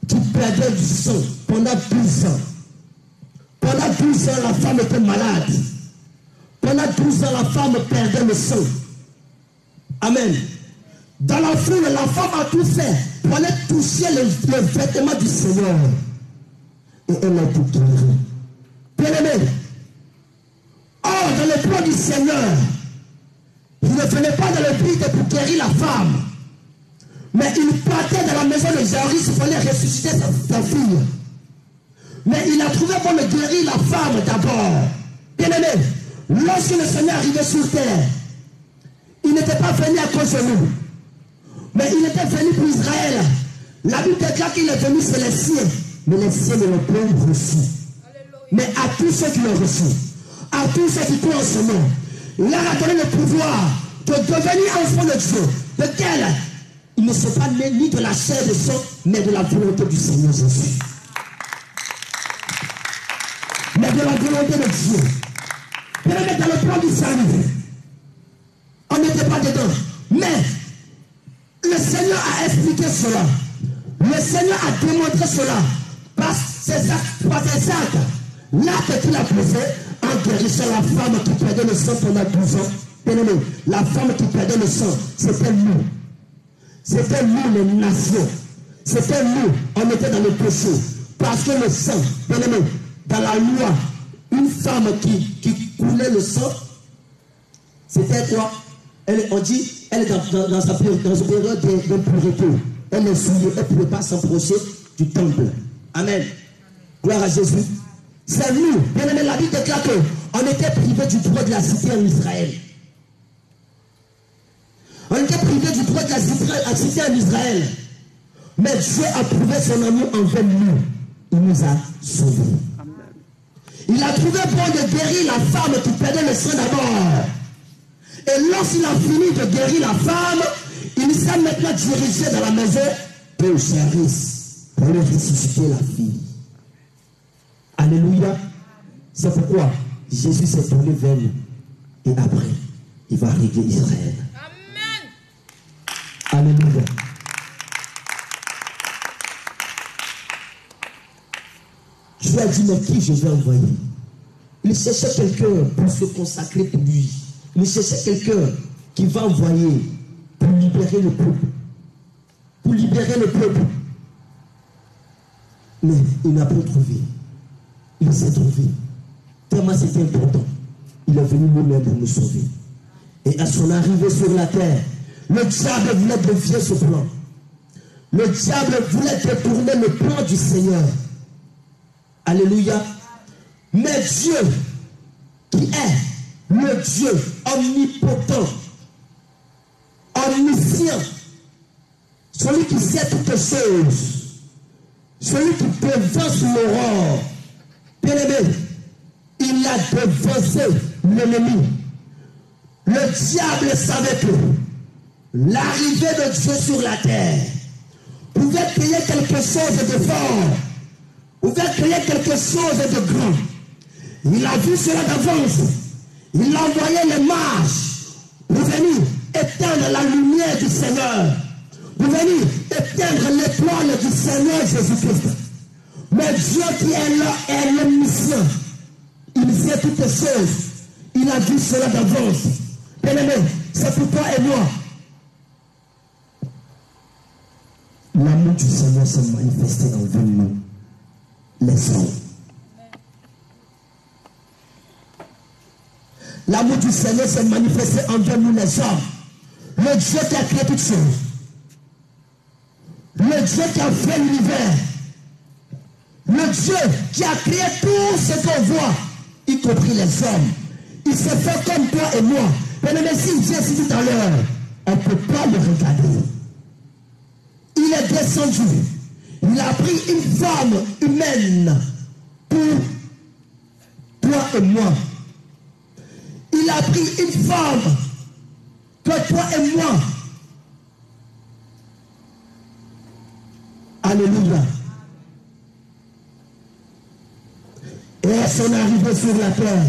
qui perdait du sang pendant 12 ans. Pendant 12 ans, la femme était malade. Pendant 12 ans, la femme perdait le sang. Amen. Dans la foule, la femme a tout fait pour aller toucher le vêtement du Seigneur. Et elle a tout guéri. Bien-aimé. Or, dans le plan du Seigneur, il ne venait pas dans le but pour guérir la femme. Mais il partait dans la maison de Jairus, il fallait ressusciter sa fille. Mais il a trouvé bon de guérir la femme d'abord. Bien-aimé, lorsque le Seigneur arrivait sur terre, il n'était pas venu à cause de nous. Mais il était venu pour Israël. La Bible déclare qu'il est venu sur les siens. Mais les siens ne l'ont pas reçu. Mais à tous ceux qui l'ont reçu, à tous ceux qui croient en ce nom, il leur a donné le pouvoir de devenir enfant de Dieu, lequel il ne s'est pas né ni de la chair de sang, mais de la volonté du Seigneur Jésus. Mais de la volonté de Dieu. Bien-aimé, dans le plan du salut, on n'était pas dedans. Mais le Seigneur a expliqué cela. Le Seigneur a démontré cela par ses actes. L'acte qu'il a posé en guérissant la femme qui perdait le sang pendant 12 ans. Bien-aimé, la femme qui perdait le sang, c'était nous. C'était nous les nations. C'était nous, on était dans le péché. Parce que le sang, bien-aimé, dans la loi, une femme qui coulait le sang, c'était quoi? On dit, elle est dans sa période d'impureté. Elle est souillée, elle ne pouvait pas s'approcher du temple. Amen. Gloire à Jésus. C'est nous, bien aimé, la Bible déclare qu'on était privé du droit de la cité en Israël. On était privé du droit de la cité en Israël. Mais Dieu a prouvé son amour envers nous. Il nous a sauvés. Il a trouvé bon de guérir la femme qui perdait le sang d'abord. Et lorsqu'il a fini de guérir la femme, il s'est maintenant dirigé dans la maison de Jairus pour aller ressusciter la fille. Alléluia. C'est pourquoi Jésus s'est tourné vers nous. Et après, il va régler Israël. Amen. Alléluia. a dit, mais qui je vais envoyer? Il cherchait quelqu'un pour se consacrer pour lui. Il cherchait quelqu'un qui va envoyer pour libérer le peuple. Pour libérer le peuple. Mais il n'a pas trouvé. Il s'est trouvé. Tellement c'était important. Il est venu lui-même pour nous sauver. Et à son arrivée sur la terre, le diable voulait dévier ce plan. Le diable voulait détourner le plan du Seigneur. Alléluia. Mais Dieu, qui est le Dieu omnipotent, omniscient, celui qui sait toutes choses, celui qui devance l'aurore, bien-aimé, il a devancé l'ennemi. Le diable savait que l'arrivée de Dieu sur la terre pouvait créer quelque chose de fort, pouvait créer quelque chose de grand. Il a vu cela d'avance. Il a envoyé les mages pour venir éteindre la lumière du Seigneur, pour venir éteindre l'étoile du Seigneur Jésus-Christ. Mais Dieu qui est là est l'omniscient. Il sait toutes choses. Il a vu cela d'avance. Bien-aimé, c'est pour toi et moi. L'amour du Seigneur s'est manifesté envers nous, les hommes. L'amour du Seigneur s'est manifesté envers nous, les hommes. Le Dieu qui a créé toutes choses. Le Dieu qui a fait l'univers. Le Dieu qui a créé tout ce qu'on voit, y compris les hommes. Il s'est fait comme toi et moi. Mais s'il vient ici tout à l'heure, on ne peut pas le regarder. Il est descendu. Il a pris une forme humaine pour toi et moi. Il a pris une forme que toi et moi. Alléluia. Et à son arrivée sur la terre,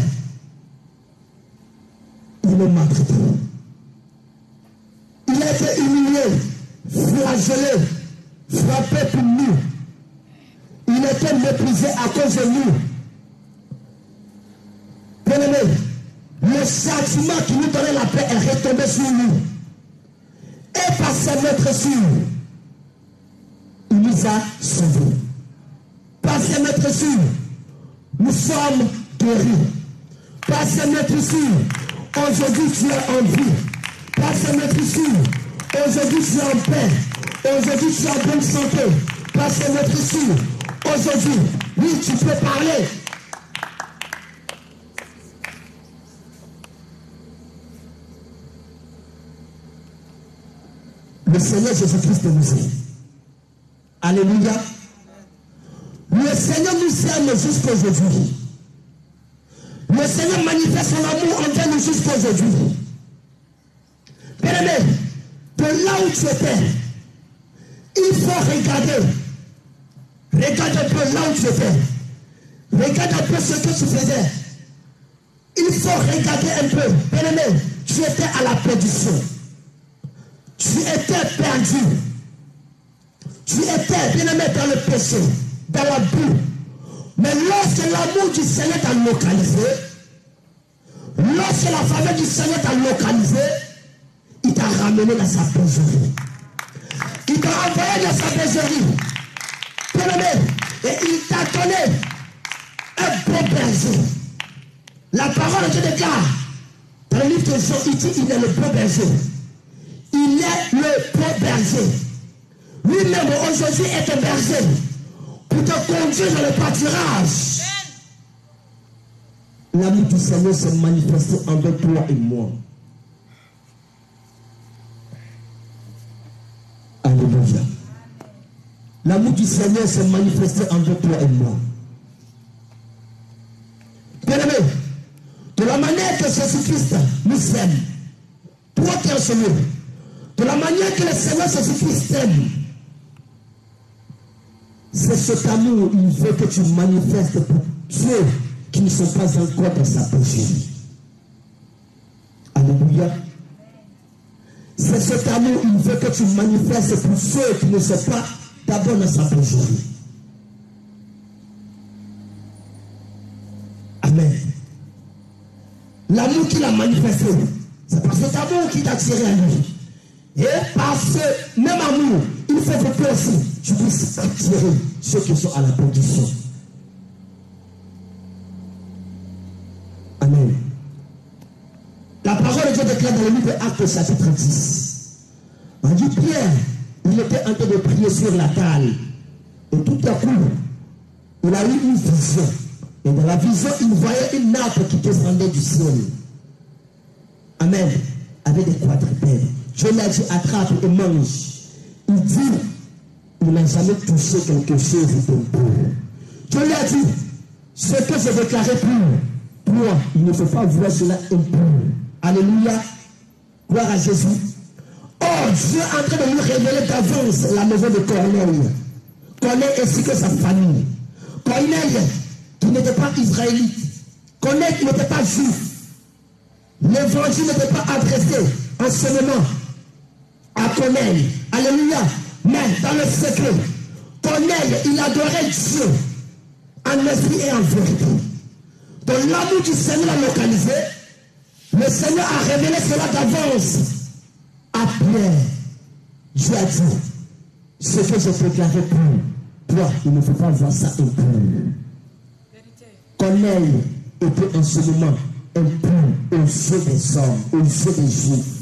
il est maltraité. Il a été humilié, flagellé, frappé pour nous. Il était méprisé à cause de nous. Bien-aimé, le châtiment qui nous donnait la paix est retombé sur nous. Et par ses maîtresses, il nous a sauvés. Par ses maîtresses, nous sommes guéris. Par ses maîtresses, aujourd'hui tu es en vie. Par ses maîtresses, aujourd'hui tu es en paix. Aujourd'hui tu es en bonne santé. Par ses maîtresses, aujourd'hui, oui, tu peux parler. Le Seigneur Jésus-Christ nous aime. Alléluia. Le Seigneur nous aime jusqu'à aujourd'hui. Le Seigneur manifeste son amour envers nous jusqu'à aujourd'hui. Bien-aimé, de là où tu étais, il faut regarder. Regarde un peu là où tu étais. Regarde un peu ce que tu faisais. Il faut regarder un peu. Bien-aimé, tu étais à la perdition. Tu étais perdu. Tu étais, bien-aimé, dans le péché, dans la boue. Mais lorsque l'amour du Seigneur t'a localisé, lorsque la faveur du Seigneur t'a localisé, il t'a ramené dans sa bergerie. Il t'a envoyé dans sa bergerie. Bien-aimé, et il t'a donné un bon berger. La parole de Dieu déclare, dans le livre de Jean, il dit il est le bon berger. Il est le bon berger. Lui-même aujourd'hui est un berger pour te conduire dans le pâturage. L'amour du Seigneur s'est manifesté envers toi et moi. Alléluia. L'amour du Seigneur s'est manifesté envers toi et moi. Bien-aimé, de la manière que Jésus-Christ nous aime, toi qui es en ce lieu, de la manière que le Seigneur Jésus-Christ t'aime, c'est cet amour, il veut que tu manifestes pour ceux qui ne sont pas encore dans sa bergerie. Alléluia. C'est cet amour, il veut que tu manifestes pour ceux qui ne sont pas d'abord dans sa bergerie. amour qu'il a manifesté, c'est par cet amour qui t'a attiré à lui. Et par ce même amour, il faut que toi aussi, tu puisses attirer ceux qui sont à la condition. Amen. La parole de Dieu déclare dans le livre d'Actes chapitre 10. On dit Pierre, il était en train de prier sur la table. Et tout à coup, il a eu une vision. Et dans la vision, il voyait une nappe qui descendait du ciel. Amen. Avec des quadrupèdes. Dieu l'a dit, attrape et mange. Il dit, il n'a jamais touché quelque chose de pur. Dieu lui a dit, ce que j'ai déclaré pur, toi, il ne faut pas voir cela impur. Alléluia. Gloire à Jésus. Oh, Dieu est en train de nous révéler d'avance la maison de Corneille. Corneille ainsi que sa famille. Corneille, qui n'était pas israélite. Corneille qui n'était pas juif. L'évangile n'était pas adressé en ce moment à Corneille. Alléluia. Mais dans le secret, Corneille, il adorait Dieu en esprit et en vérité. Donc l'amour du Seigneur l'a localisé. Le Seigneur a révélé cela d'avance à Pierre. Dieu a dit, ce que j'ai déclaré pour toi, il ne faut pas voir ça impur. Corneille était en ce moment impur aux yeux des hommes, aux yeux des Juifs.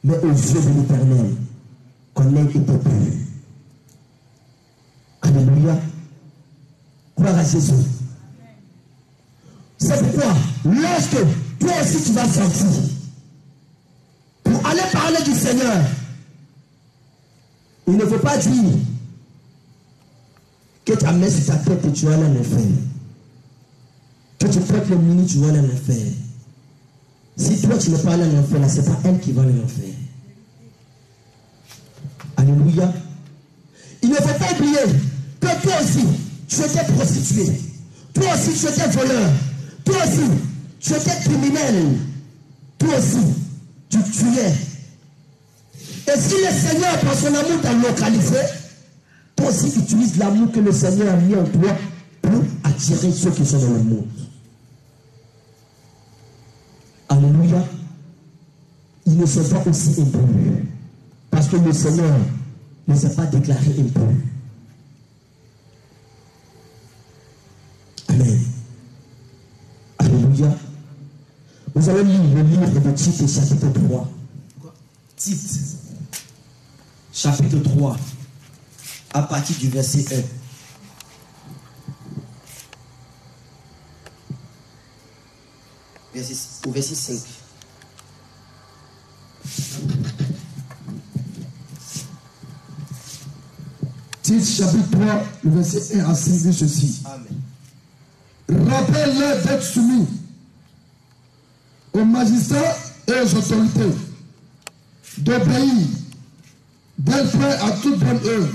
Mais aux yeux de l'Éternel, Corneille était pur. Alléluia. Gloire à Jésus. C'est pourquoi, lorsque toi aussi tu vas sortir, pour aller parler du Seigneur, il ne faut pas dire que tu as mis sur ta tête et tu vas aller en enfer. Que tu portes le mini, tu vas aller en enfer. Si toi tu n'es pas allé en enfer, là, ce n'est pas elle qui va aller en enfer. Alléluia. Il ne faut pas oublier que toi aussi, tu étais prostituée. Toi aussi, tu étais voleur. Toi aussi, tu étais criminel. Toi aussi, tu tuais. Et si le Seigneur, par son amour, t'a localisé, toi aussi, utilise l'amour que le Seigneur a mis en toi pour attirer ceux qui sont dans le monde. Alléluia. Ils ne sont pas aussi impurs. Parce que le Seigneur ne s'est pas déclaré impur. Amen. Alléluia. Vous allez lire le livre de Tite, chapitre 3. Tite, chapitre 3, à partir du verset 1. Au verset 5. Tite chapitre 3, le verset 1 à 5 dit ceci. Amen. Rappelle-leur d'être soumis aux magistrats et aux autorités, d'obéir, d'être prêts à toute bonne œuvre,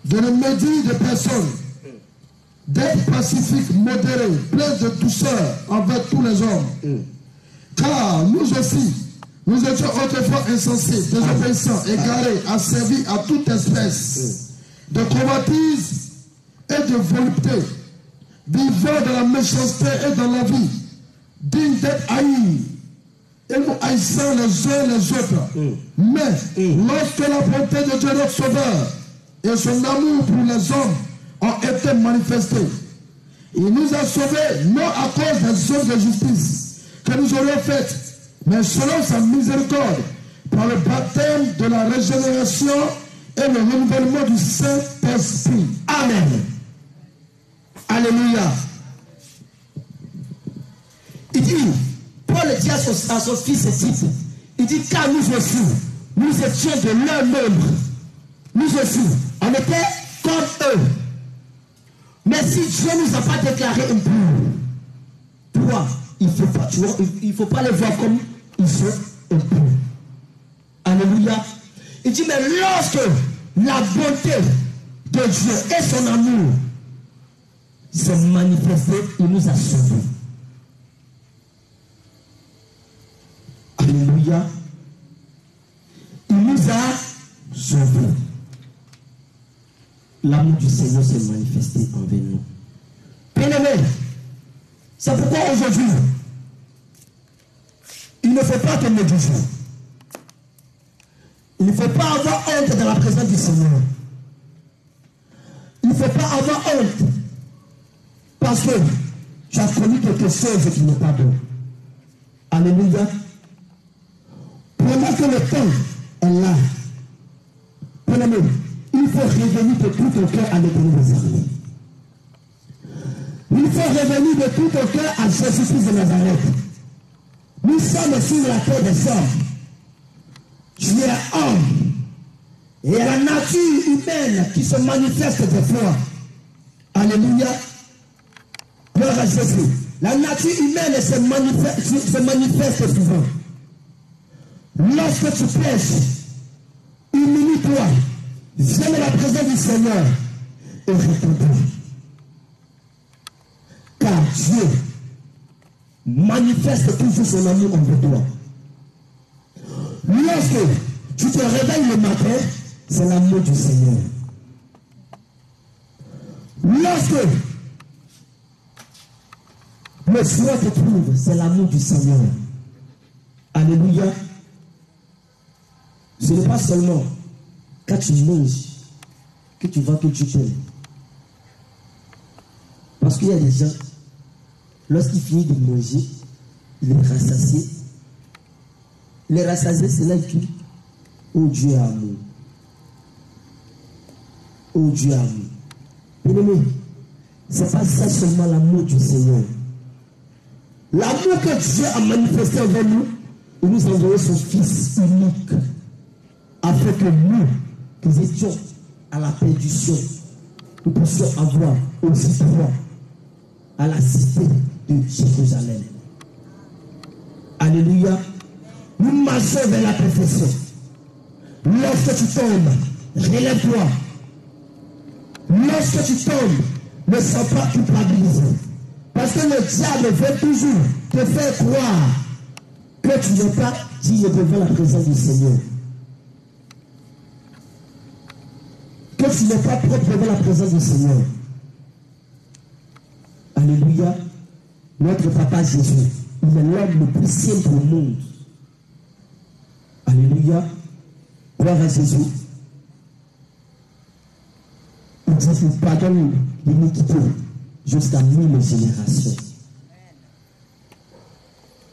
de ne médire de personne, d'être pacifique, modéré, plein de douceur envers tous les hommes. Car nous aussi, nous étions autrefois insensés, désobéissants, égarés, asservis à toute espèce de convoitise et de volupté, vivant dans la méchanceté et dans la vie, dignes d'être haïs, et nous haïssons les uns les autres. Mais lorsque la bonté de Dieu notre Sauveur et son amour pour les hommes ont été manifestés, il nous a sauvés non à cause des œuvres de justice que nous aurions faites, mais selon sa miséricorde, par le baptême de la régénération et le renouvellement du Saint-Esprit. Amen. Alléluia. Il dit, Paul dit à son fils Tite, il dit, car nous aussi, nous étions de leur nombre. Nous aussi, on était comme eux. Mais si Dieu ne nous a pas déclaré impurs, toi, il ne faut pas les voir comme ils sont impurs. Alléluia. Il dit, mais lorsque la bonté de Dieu et son amour s'est manifesté, il nous a sauvés. Alléluia. Il nous a sauvés. L'amour du Seigneur s'est manifesté envers nous. Bien-aimés, c'est pourquoi aujourd'hui, Il ne faut pas te médiser. Il ne faut pas avoir honte dans la présence du Seigneur. Il ne faut pas avoir honte parce que tu as connu quelque chose qui n'est pas bon. Alléluia. Pendant que le temps est là, prenez-le. Il faut revenir de tout ton cœur à l'Éternel des armées. Il faut revenir de tout ton cœur à Jésus-Christ de Nazareth. Nous sommes sur la terre des hommes. Tu es homme. Et il y a la nature humaine qui se manifeste des fois. Alléluia. Gloire à Jésus. La nature humaine se manifeste souvent. Lorsque tu pèches, humilie-toi. Viens dans la présence du Seigneur et réponds. Car Dieu manifeste toujours son amour envers toi. Lorsque tu te réveilles le matin, c'est l'amour du Seigneur. Lorsque le soir te trouve, c'est l'amour du Seigneur. Alléluia. Ce n'est pas seulement quand tu manges que tu vois que tu t'aimes. Parce qu'il y a des gens, lorsqu'ils finissent de manger, il est rassasié. Les rassasiés, c'est là qui, oh Dieu est amour. Oh Dieu est amour. Bien-aimé, ce n'est pas ça seulement l'amour du Seigneur. L'amour que Dieu a manifesté envers nous, il nous a envoyé son Fils unique, afin que nous, qui étions à la perdition, nous puissions avoir aussi droit à la cité de Jérusalem. Alléluia. Nous marchons vers la perfection. Lorsque tu tombes, relève-toi. Lorsque tu tombes, ne sois pas culpabilisé. Parce que le diable veut toujours te faire croire que tu n'es pas digne devant la présence du Seigneur. Que tu n'es pas propre devant la présence du Seigneur. Alléluia. Notre papa Jésus, il est l'homme le plus simple au monde. Alléluia. Gloire à Jésus. Il dit qu'il pardonne l'iniquité jusqu'à 1000 générations.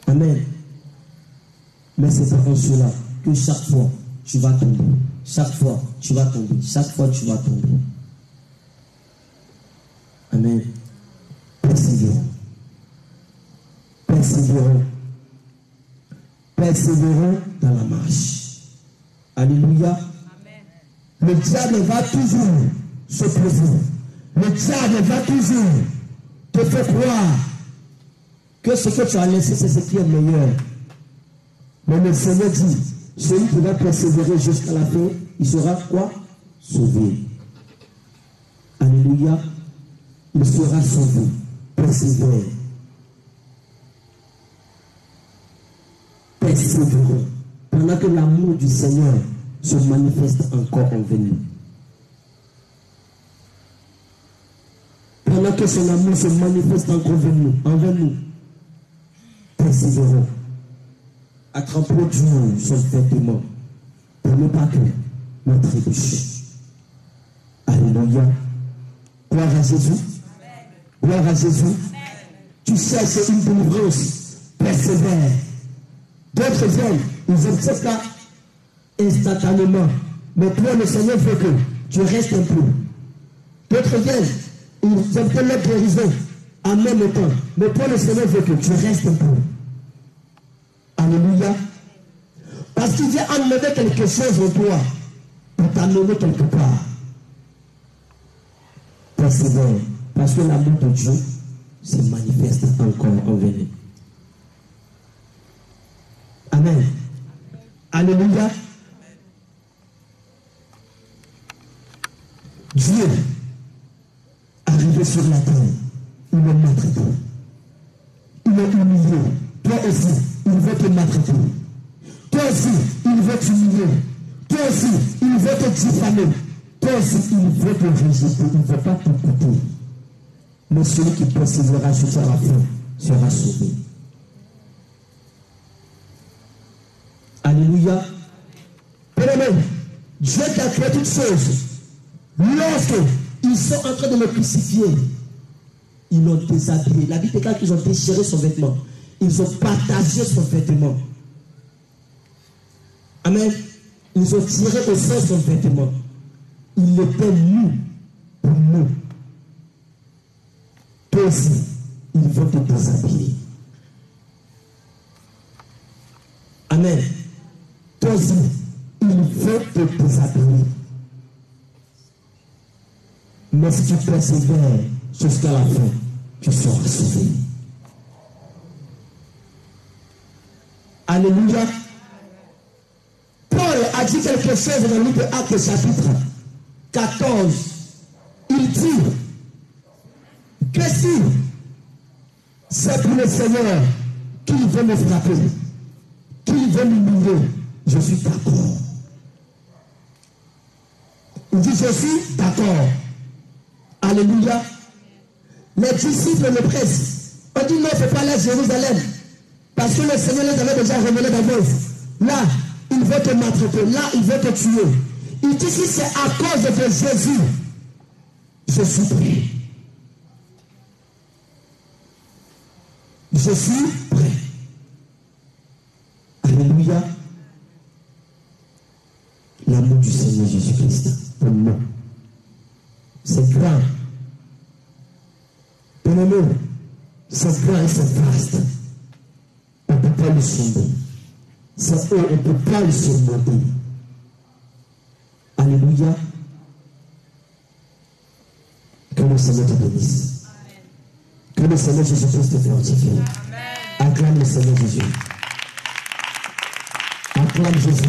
Amen. Mais c'est pas comme cela que chaque fois tu vas tomber. Chaque fois tu vas tomber. Chaque fois tu vas tomber. Amen. Persévérons. Persévérons. Persévérons dans la marche. Alléluia. Amen. Le diable va toujours s'opposer. Le diable va toujours te faire croire que ce que tu as laissé, c'est ce qui est meilleur. Mais le Seigneur dit, celui qui va persévérer jusqu'à la fin, il sera quoi? Sauvé. Alléluia. Il sera sauvé. Persévère. Persévérons. Pendant que l'amour du Seigneur se manifeste encore envers nous. Pendant que son amour se manifeste encore envers nous. Persévérons. À tremper Dieu son vêtement pour ne pas que notre trébucher. Alléluia. Gloire à Jésus. Gloire à Jésus. Tu sais, c'est une délivrance. Persévère. D'autres viennent, ils acceptent ça instantanément. Mais toi, le Seigneur veut que tu restes un peu. D'autres viennent, ils obtiennent leur guérison en même temps. Mais toi, le Seigneur veut que tu restes un peu. Alléluia. Parce qu'il vient enlever quelque chose en toi pour t'amener quelque part. Persévère. Parce que l'amour de Dieu se manifeste encore en venir. Amen. Alléluia. Dieu, arrivé sur la terre, il me maltraite. Il m'a humilié. Toi aussi, il veut te maltraiter. Toi aussi, il veut t'humilier. Toi aussi, il veut te diffamer. Toi aussi, il veut te rejeter. Il ne veut pas t'écouter. Mais celui qui persévérera jusqu'à la fin sera sauvé. Alléluia. Bien-aimé, Dieu qui a créé toutes choses, lorsque ils sont en train de le crucifier, ils l'ont déshabillé. La Bible déclare qu'ils ont déchiré son vêtement. Ils ont partagé son vêtement. Amen. Ils ont tiré au sol son vêtement. Il était nu pour nous. Toi aussi, ils vont te déshabiller. Amen. Toi aussi, ils vont te déshabiller. Mais si tu persévères jusqu'à la fin, tu seras sauvé. Alléluia. Paul a dit quelque chose dans le livre de Actes chapitre 14. Il dit que si c'est pour le Seigneur qu'il veut me frapper, qu'il veut m'humilier, je suis d'accord. Il dit je suis d'accord. Alléluia. Les disciples le pressent. On dit non, il ne faut pas aller à Jérusalem. Parce que le Seigneur les avait déjà révélé d'avance. Là, il veut te maltraiter. Là, il veut te tuer. Il dit si c'est à cause de Jésus, je suis prêt. Je suis prêt. Alléluia. L'amour du Seigneur Jésus-Christ pour nous, c'est grand. Bien-aimé, c'est grand et c'est vaste. On ne peut pas le sonder. C'est haut, on ne peut pas le surmonter. Alléluia. Que le Seigneur te bénisse. Que le Seigneur Jésus-Christ te fortifie. Acclame le Seigneur Jésus. Acclame Jésus.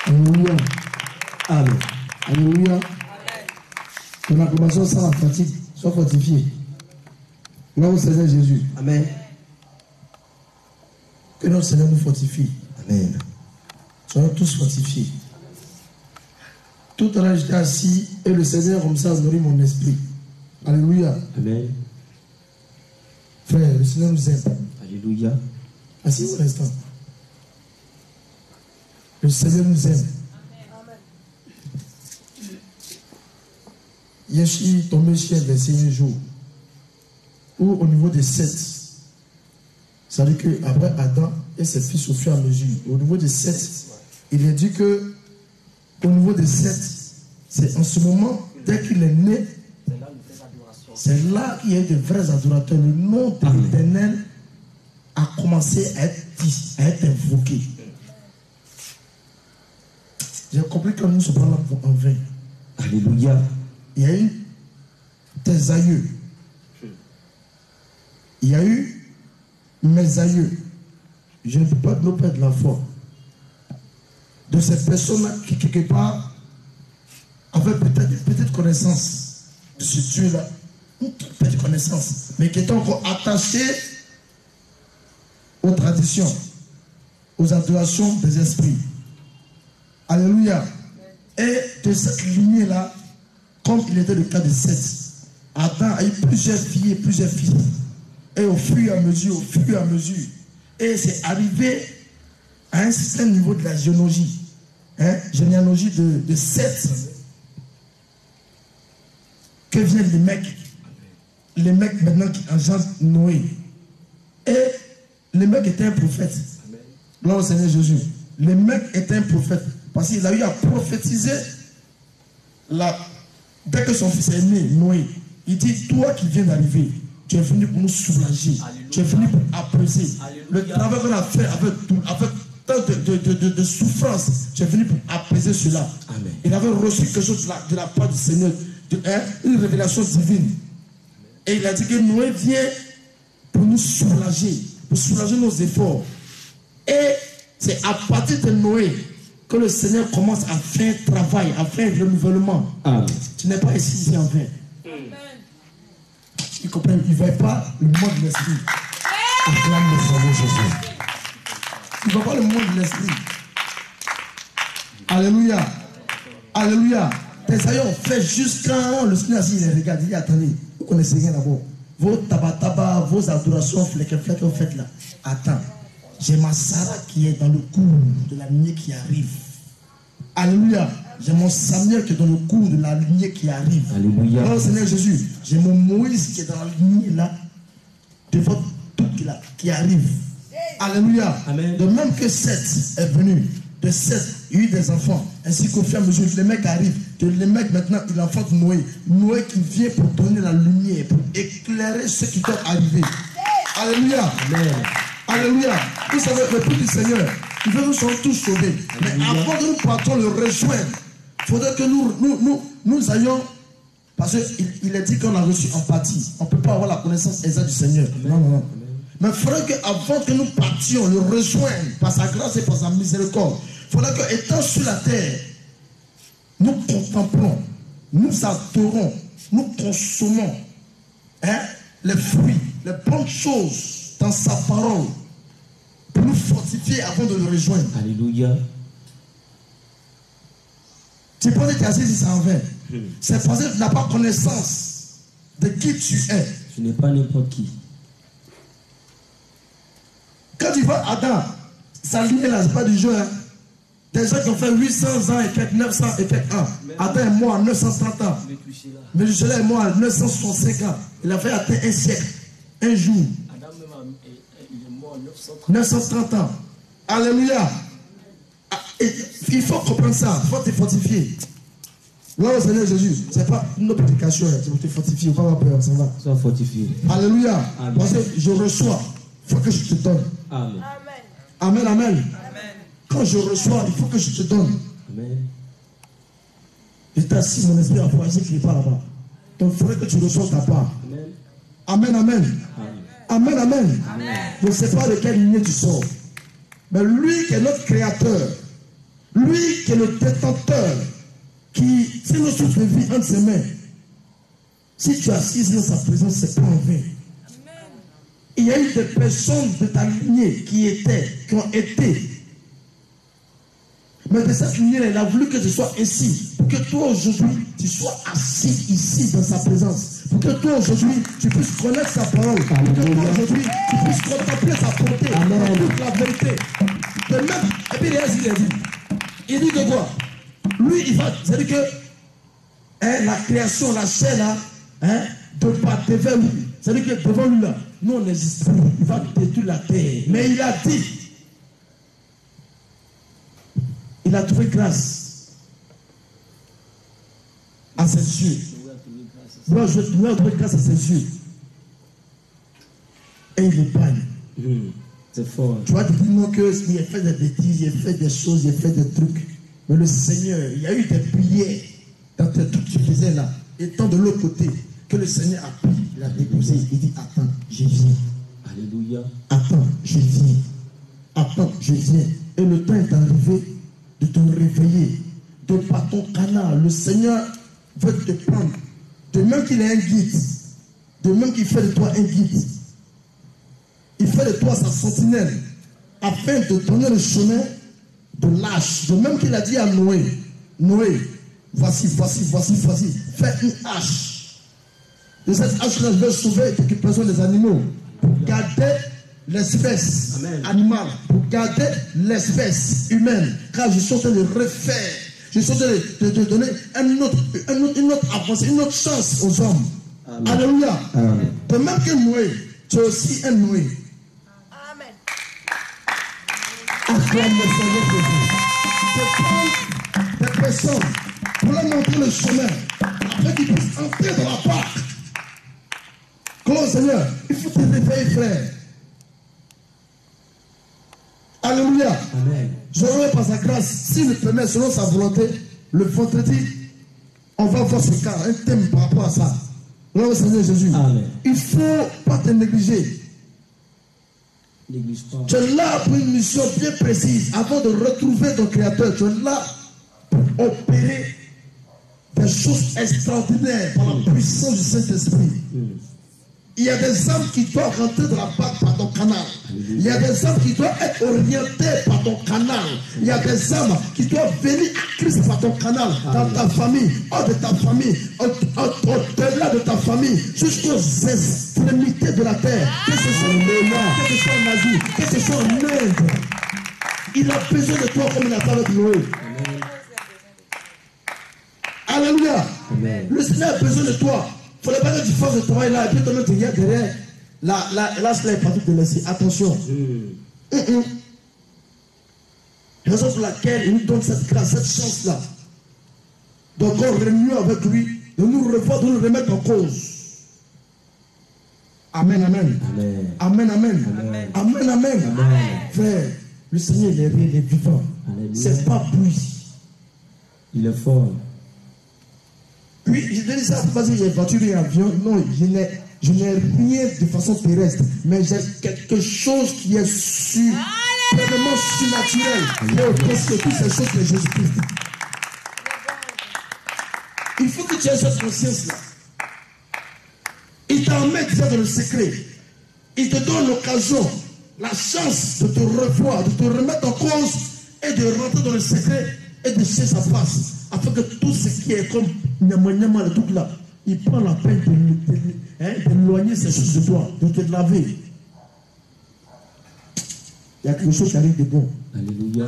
Alléluia. Amen. Alléluia. Que la commençons sans la fatigue soit fortifiée. Gloire au Seigneur Jésus. Amen. Que notre Seigneur nous fortifie. Amen. Soyons tous fortifiés. Tout à l'heure j'étais assis et le Seigneur comme ça nourrit mon esprit. Alléluia. Amen. Frère, le Seigneur nous aime. Alléluia. Asseyez-vous un instant. Le Seigneur nous aime. Hier, je suis tombé sur un verset un jour où au niveau des 7, ça veut dire qu'après Adam et ses fils au fur et à mesure, au niveau des 7, il est dit que au niveau des 7, c'est en ce moment, dès qu'il est né, c'est là qu'il y a de vrais adorateurs. Le nom de l'Éternel a commencé à être dit, à être invoqué. J'ai compris que nous ne sommes pas là pour en vain. Alléluia. Il y a eu tes aïeux. Il y a eu mes aïeux. Je ne peux pas nous perdre la foi. De ces personnes-là qui, quelque part, avaient peut-être une petite connaissance de ce Dieu-là. Une toute petite connaissance. Mais qui étaient encore attachés aux traditions, aux adorations des esprits. Alléluia. Et de cette lignée-là, comme il était le cas de Seth, Adam a eu plusieurs filles et plusieurs fils. Et au fur et à mesure, et c'est arrivé à un certain niveau de la généalogie. Généalogie de Seth, que viennent les mecs maintenant qui engendrent Noé. Et les mecs étaient un prophète. Là au Seigneur Jésus. Les mecs étaient un prophète. Parce qu'il a eu à prophétiser dès que son fils est né, Noé. Il dit, toi qui viens d'arriver, tu es venu pour nous soulager. Alléluia. Tu es venu pour apaiser. Le travail qu'on a fait avec tant de souffrance, tu es venu pour apaiser cela. Amen. Il avait reçu quelque chose de la part du Seigneur, une révélation divine. Et il a dit que Noé vient pour nous soulager, pour soulager nos efforts. Et c'est à partir de Noé que le Seigneur commence à faire un travail, à faire un renouvellement. Amen. Tu n'es pas ici en vain. Tu comprends? Il ne va pas le monde de l'esprit. Acclame le Seigneur Jésus. Il ne va pas le monde de l'esprit. Alléluia. Alléluia. Tes aïeux ont fait juste quand le Seigneur il les regarde. Il dit attendez, Vous connaissez rien d'abord. Vos tabataba, vos adorations, fleck, vous faites là. Attends. J'ai ma Sarah qui est dans le cours de la lignée qui arrive. Alléluia. J'ai mon Samuel qui est dans le cours de la lignée qui arrive. Alléluia. Oh Seigneur Jésus. J'ai mon Moïse qui est dans la lignée là. De votre tout qui arrive. Alléluia. Amen. De même que Seth est venu. De Seth, il y a eu des enfants. Ainsi qu'au fur et à mesure, les mecs arrivent. Les mecs maintenant, il enfante Noé. Noé qui vient pour donner la lumière, pour éclairer ceux qui doivent arriver. Alléluia. Amen. Alléluia. Vous savez, le peuple du Seigneur, il veut nous sommes tous sauvés. Mais avant que nous partions le rejoindre, il faudrait que nous ayons. Parce qu'il est dit qu'on a reçu empathie. On ne peut pas avoir la connaissance exacte du Seigneur. Amen. Non, non, non. Amen. Mais il faudrait qu'avant que nous partions le rejoindre par sa grâce et par sa miséricorde, il faudrait qu'étant sur la terre, nous contemplons, nous adorons, nous consommons les fruits, les bonnes choses dans sa parole pour nous fortifier avant de le rejoindre. Alléluia. Tu penses que tu es assis ici, ça en va. C'est parce que tu n'as pas connaissance de qui tu es. Tu n'es pas n'importe qui. Quand tu vois Adam, sa lignée là, c'est pas du jeu. Hein. Des gens qui ont fait 800 ans et quelques 900 et quelques ans. Adam est mort à 930 ans. Mais je est mort à 965 ans. Il a fait atteindre un siècle, un jour. Adam même, il est mort à 930 ans. Alléluia. Et il faut comprendre ça. Il faut te fortifier. Là, au Seigneur Jésus, ce n'est pas une autre prédication. Tu vas te fortifier. Il ne faut pas avoir peur. Ça va. Sois fortifié. Alléluia. Amen. Parce que je reçois. Il faut que je te donne. Amen. Amen, amen. Quand je reçois, il faut que je te donne. Amen. J'étais assis, mon esprit a voyagé qui n'est pas là-bas. Donc il faudrait que tu reçoives ta part. Amen. Amen, amen. Amen, amen. Je ne sais pas de quelle lignée tu sors. Mais lui qui est notre créateur, lui qui est le détenteur, qui, si nous souffle de vie entre ses mains, si tu es assis dans sa présence, c'est pas en vain. Il y a eu des personnes de ta lignée qui ont été. Mais de cette lignée, il a voulu que tu sois ici. Pour que toi aujourd'hui, tu sois assis ici dans sa présence. Pour que toi aujourd'hui, tu puisses connaître sa parole. Pour que toi aujourd'hui, tu puisses contempler sa bonté. Toute la vérité. De même, et puis il dit de quoi? Lui, il va, c'est-à-dire que la création, la chair là, de part devant lui. C'est-à-dire que devant lui là, nous on n'existe plus. Il va détruire la terre. Mais il a dit, il a trouvé grâce à ses yeux. Il a trouvé grâce à ses yeux. Et il épargne. C'est fort. Tu vas te dire non qu'il a fait des bêtises, il a fait des choses, il a fait des trucs. Mais le Seigneur, il y a eu des prières dans tes trucs que tu faisais là. Étant de l'autre côté, que le Seigneur a pris, il a déposé, il dit attends, je viens. Alléluia. Attends, je viens. Attends, je viens. Et le temps est arrivé de te réveiller. De par ton canal, le Seigneur veut te prendre. De même qu'il est un guide, de même qu'il fait de toi un guide, il fait de toi sa sentinelle, afin de donner le chemin de l'âge. De même qu'il a dit à Noé, Noé, voici, fais une hache. De cette hache-là, je vais sauver l'occupation des animaux, pour garder l'espèce animale, pour garder l'espèce humaine, car je suis en train de refaire, je suis en train de donner une autre avancée, une autre chance aux hommes. Amen. Alléluia. Amen. De même que Noé, tu es aussi un Noé. Amen. Acclame le Seigneur Jésus. De prendre des personnes pour leur montrer le chemin, afin qu'ils puissent entrer dans la barque. Comment Seigneur, il faut te réveiller, frère. Alléluia. Amen. Je remets par sa grâce, s'il le permet, selon sa volonté, le vendredi, on va voir ce cas, un thème par rapport à ça. Là, au Seigneur Jésus. Amen. Il ne faut pas te négliger. Néglige pas. Tu es là pour une mission bien précise. Avant de retrouver ton Créateur, tu es là pour opérer des choses extraordinaires par la puissance du Saint-Esprit. Il y a des âmes qui doivent rentrer dans la barque par ton canal. Il y a des âmes qui doivent être orientées par ton canal. Il y a des âmes qui doivent venir à Christ par ton canal, dans ta famille, hors de ta famille, au-delà de ta famille. famille, jusqu'aux extrémités de la terre, que ce soit au Nord, que ce soit en Asie, que ce soit en Inde. Il a besoin de toi comme il a fait avec Noé. Alléluia. Le Seigneur a besoin de toi. Il ne faut pas que tu fasses le travail là et puis toi-même tu viens derrière. Là, cela est parti de laisser. Attention. Raison pour laquelle il nous donne cette grâce, cette chance-là. D'encore renouer avec lui, de nous revoir, de nous remettre en cause. Amen, amen. Amen, amen. Amen, amen. Frère, le Seigneur, il est vivant. C'est pas bruit. Il est fort. Puis, je te dis ça, parce que j'ai voiture et avion. Non, je n'ai rien de façon terrestre. Mais j'ai quelque chose qui est suprêmement surnaturel. Parce que toutes ces choses que Jésus-Christ. Il faut que tu aies cette conscience-là. Il t'emmène déjà dans le secret. Il te donne l'occasion, la chance de te revoir, de te remettre en cause et de rentrer dans le secret et de chercher sa face. Afin que tout ce qui est comme nyama, le truc là, il prend la peine d'éloigner ces choses de toi, de te laver. Il y a quelque chose qui arrive de bon. Alléluia.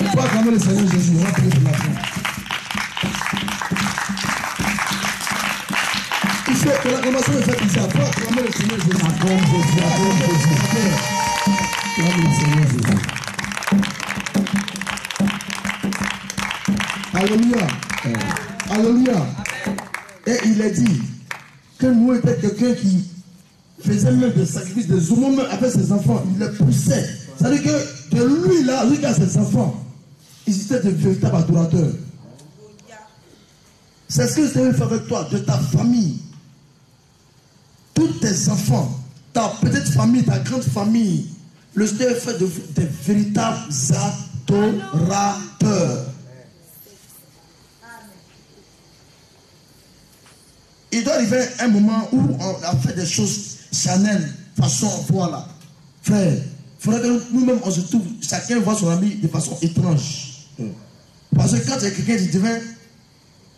On va acclamer le Seigneur Jésus. On va prier pour la fin. Il faut que l'acclamation est faite ici. On va acclamer le Seigneur Jésus. Acclame Jésus. Acclame le Seigneur Jésus. Alléluia. Alléluia. Et il a dit que nous était quelqu'un qui faisait même des sacrifices, des hommes avec ses enfants. Il les poussait. C'est-à-dire que de lui là, lui qui a ses enfants, ils étaient de véritables adorateurs. C'est ce que le Seigneur fait avec toi, de ta famille. Tous tes enfants, ta petite famille, ta grande famille. Le Seigneur fait des véritables adorateurs. Il doit arriver un moment où on a fait des choses charnelles, façon, voilà. Frère, il faudrait que nous-mêmes, on se trouve, chacun voit son ami de façon étrange. Parce que quand il y a quelqu'un qui devient,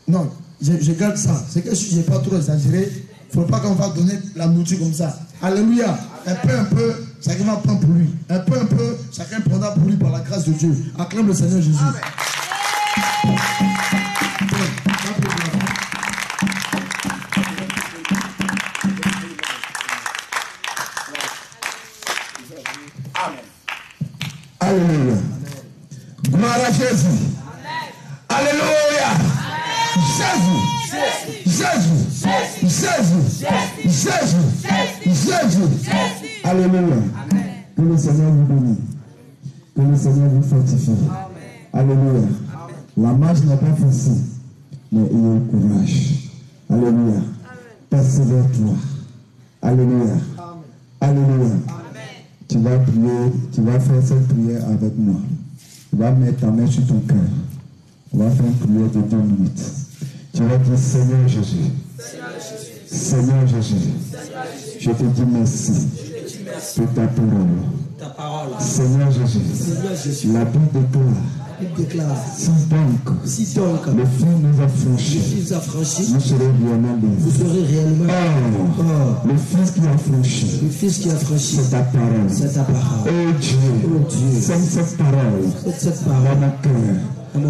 non, je garde ça. C'est que je n'ai pas trop exagéré. Il ne faut pas qu'on va donner la nourriture comme ça. Alléluia. Un peu, chacun va prendre pour lui. Un peu, chacun prendra pour lui par la grâce de Dieu. Acclame le Seigneur Jésus. Amen. Alléluia. Gloire à Jésus. Alléluia. Jésus. Alléluia. Que le Seigneur vous bénisse. Que le Seigneur vous fortifie. Alléluia. La marche n'est pas facile, mais il y a le courage. Alléluia. Persévère-toi. Alléluia. Alléluia. Tu vas prier, tu vas faire cette prière avec moi. Tu vas mettre ta main sur ton cœur. On va faire une prière de 2 minutes. Tu vas dire Seigneur Jésus. Seigneur Jésus. Je te dis merci pour ta parole. Seigneur Jésus. La Bible déclare. Si donc le Fils nous a franchis, nous serons réellement libres. Le Fils qui a franchi, c'est ta parole. Oh Dieu, sème cette parole dans mon cœur.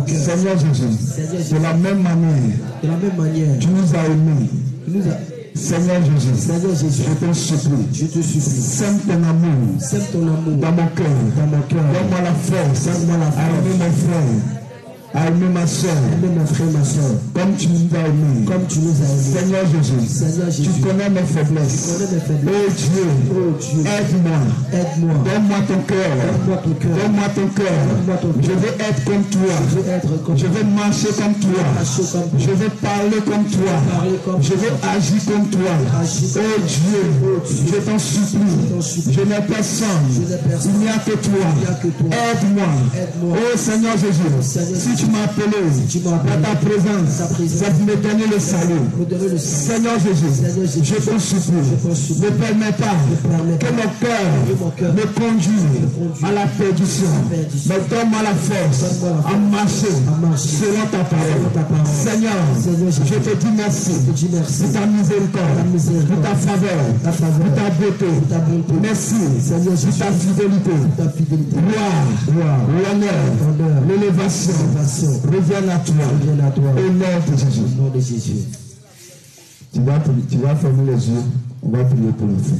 Seigneur Jésus, de la même manière, tu nous as aimés. Seigneur Jésus, je te supplie, sème ton amour dans mon cœur. Donne-moi la force, à aimer mon frère, à aimer ma soeur, comme tu nous as aimés. Seigneur Jésus, tu connais mes faiblesses. Oh Dieu, aide-moi. Donne-moi ton cœur. Je veux être comme toi. Je veux marcher comme toi. Je veux parler comme toi. Je veux agir comme toi. Oh Dieu, je t'en supplie. Je n'ai personne. Il n'y a que toi. Aide-moi. Oh Seigneur Jésus, si tu tu m'as appelé à ta présence, c'est pour me donner le salut. Seigneur Jésus, je te supplie, ne permets pas que mon cœur me conduise à la perdition, mais donne-moi la force à marcher selon ta parole. Seigneur, je te dis merci pour ta miséricorde, pour ta faveur, pour ta beauté. Merci pour ta fidélité. Gloire, l'honneur, l'élévation reviennent à toi. Au nom de Jésus. Tu vas fermer les yeux. On va prier pour le feu.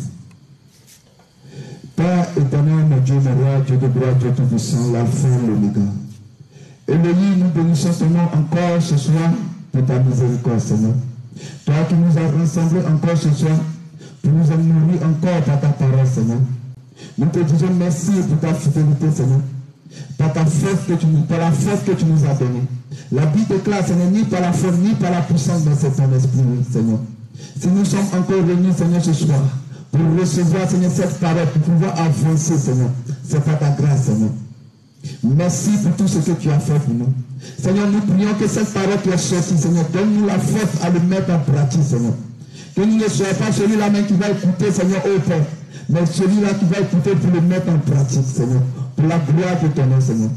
Père éternel, mon Dieu, mon roi, Dieu de gloire, Dieu tout-puissant, l'alpha et l'oméga. Elohim, nous bénissons ton nom encore ce soir pour ta miséricorde, Seigneur. Toi qui nous as rassemblés encore ce soir pour nous nourrir encore par ta parole, Seigneur. Nous te disons merci pour ta fidélité, Seigneur. Par la force que tu nous as donnée. La Bible déclare, Seigneur, ni par la force, ni par la puissance, mais c'est ton esprit, Seigneur. Si nous sommes encore réunis, Seigneur, ce soir, pour recevoir, Seigneur, cette parole, pour pouvoir avancer, Seigneur, c'est par ta grâce, Seigneur. Merci pour tout ce que tu as fait pour nous. Seigneur, nous prions que cette parole qui est sortie, Seigneur, donne-nous la force à le mettre en pratique, Seigneur. Que nous ne soyons pas celui-là même qui va écouter, Seigneur, au Père, mais celui-là qui va écouter pour le mettre en pratique, Seigneur, pour la gloire de ton nom, Seigneur.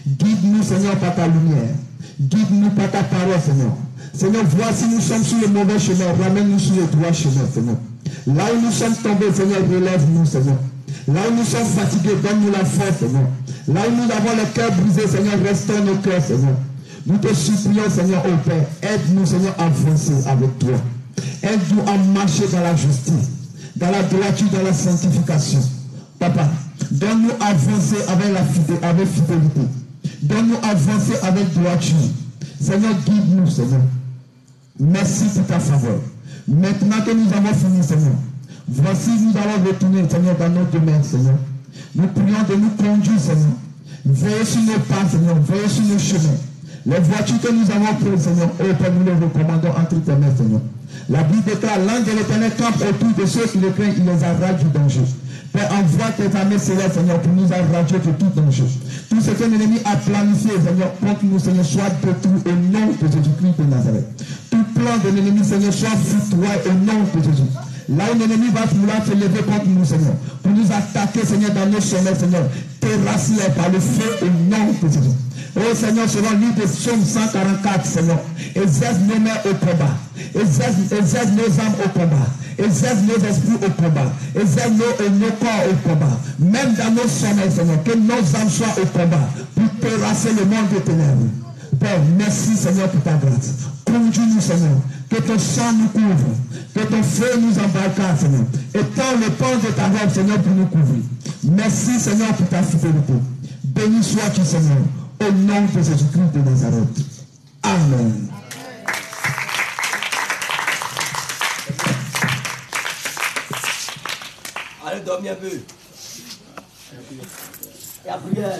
Guide-nous, Seigneur, par ta lumière. Guide-nous par ta parole, Seigneur. Seigneur, voici nous sommes sur le mauvais chemin, ramène-nous sur le droit chemin, Seigneur. Là où nous sommes tombés, Seigneur, relève-nous, Seigneur. Là où nous sommes fatigués, donne-nous la force, Seigneur. Là où nous avons le cœur brisé, Seigneur, restaure nos cœurs, Seigneur. Nous te supplions, Seigneur, au Père. Aide-nous, Seigneur, à avancer avec toi. Aide-nous à marcher dans la justice, dans la droiture, dans la sanctification. Papa, donne-nous à avancer avec fidélité. Donne-nous à avancer avec droiture. Seigneur, guide-nous, Seigneur. Merci pour ta faveur. Maintenant que nous avons fini, Seigneur, voici nous allons retourner, Seigneur, dans notre domaine, Seigneur. Nous prions de nous conduire, Seigneur. Veillez sur nos pas, Seigneur. Veillez sur nos chemins. Les voitures que nous avons prises, Seigneur, oh Père, nous les recommandons entre tes mains, Seigneur. La Bible déclare, l'ange de l'Éternel campe autour de ceux qui le craignent, il les arrache du danger. Père, envoie tes armées célestes, Seigneur, pour nous arracher de tout danger. Tout ce que l'ennemi a planifié, Seigneur, contre nous, Seigneur, soit détruit au nom de Jésus-Christ de Nazareth. Tout plan de l'ennemi, Seigneur, soit foudroyé au nom de Jésus. Là où l'ennemi va vouloir se lever contre nous, Seigneur, pour nous attaquer, Seigneur, dans nos sommets, Seigneur, terrasse-les par le feu au nom de Jésus. Oh Seigneur, selon le livre de Psaume 144, Seigneur, exerce nos mains au combat, exerce nos âmes au combat, exerce nos esprits au combat, exerce nos corps au combat, même dans nos sommets, Seigneur, que nos âmes soient au combat pour terrasser le monde des ténèbres. Père, merci, Seigneur, pour ta grâce. Conduis-nous, Seigneur, que ton sang nous couvre, que ton feu nous embarque, Seigneur, et tends le pan de ta robe, Seigneur, pour nous couvrir. Merci, Seigneur, pour ta fidélité. Béni sois-tu, Seigneur, au nom de Jésus-Christ de Nazareth. Amen. Allez dormir un peu. Et à prière.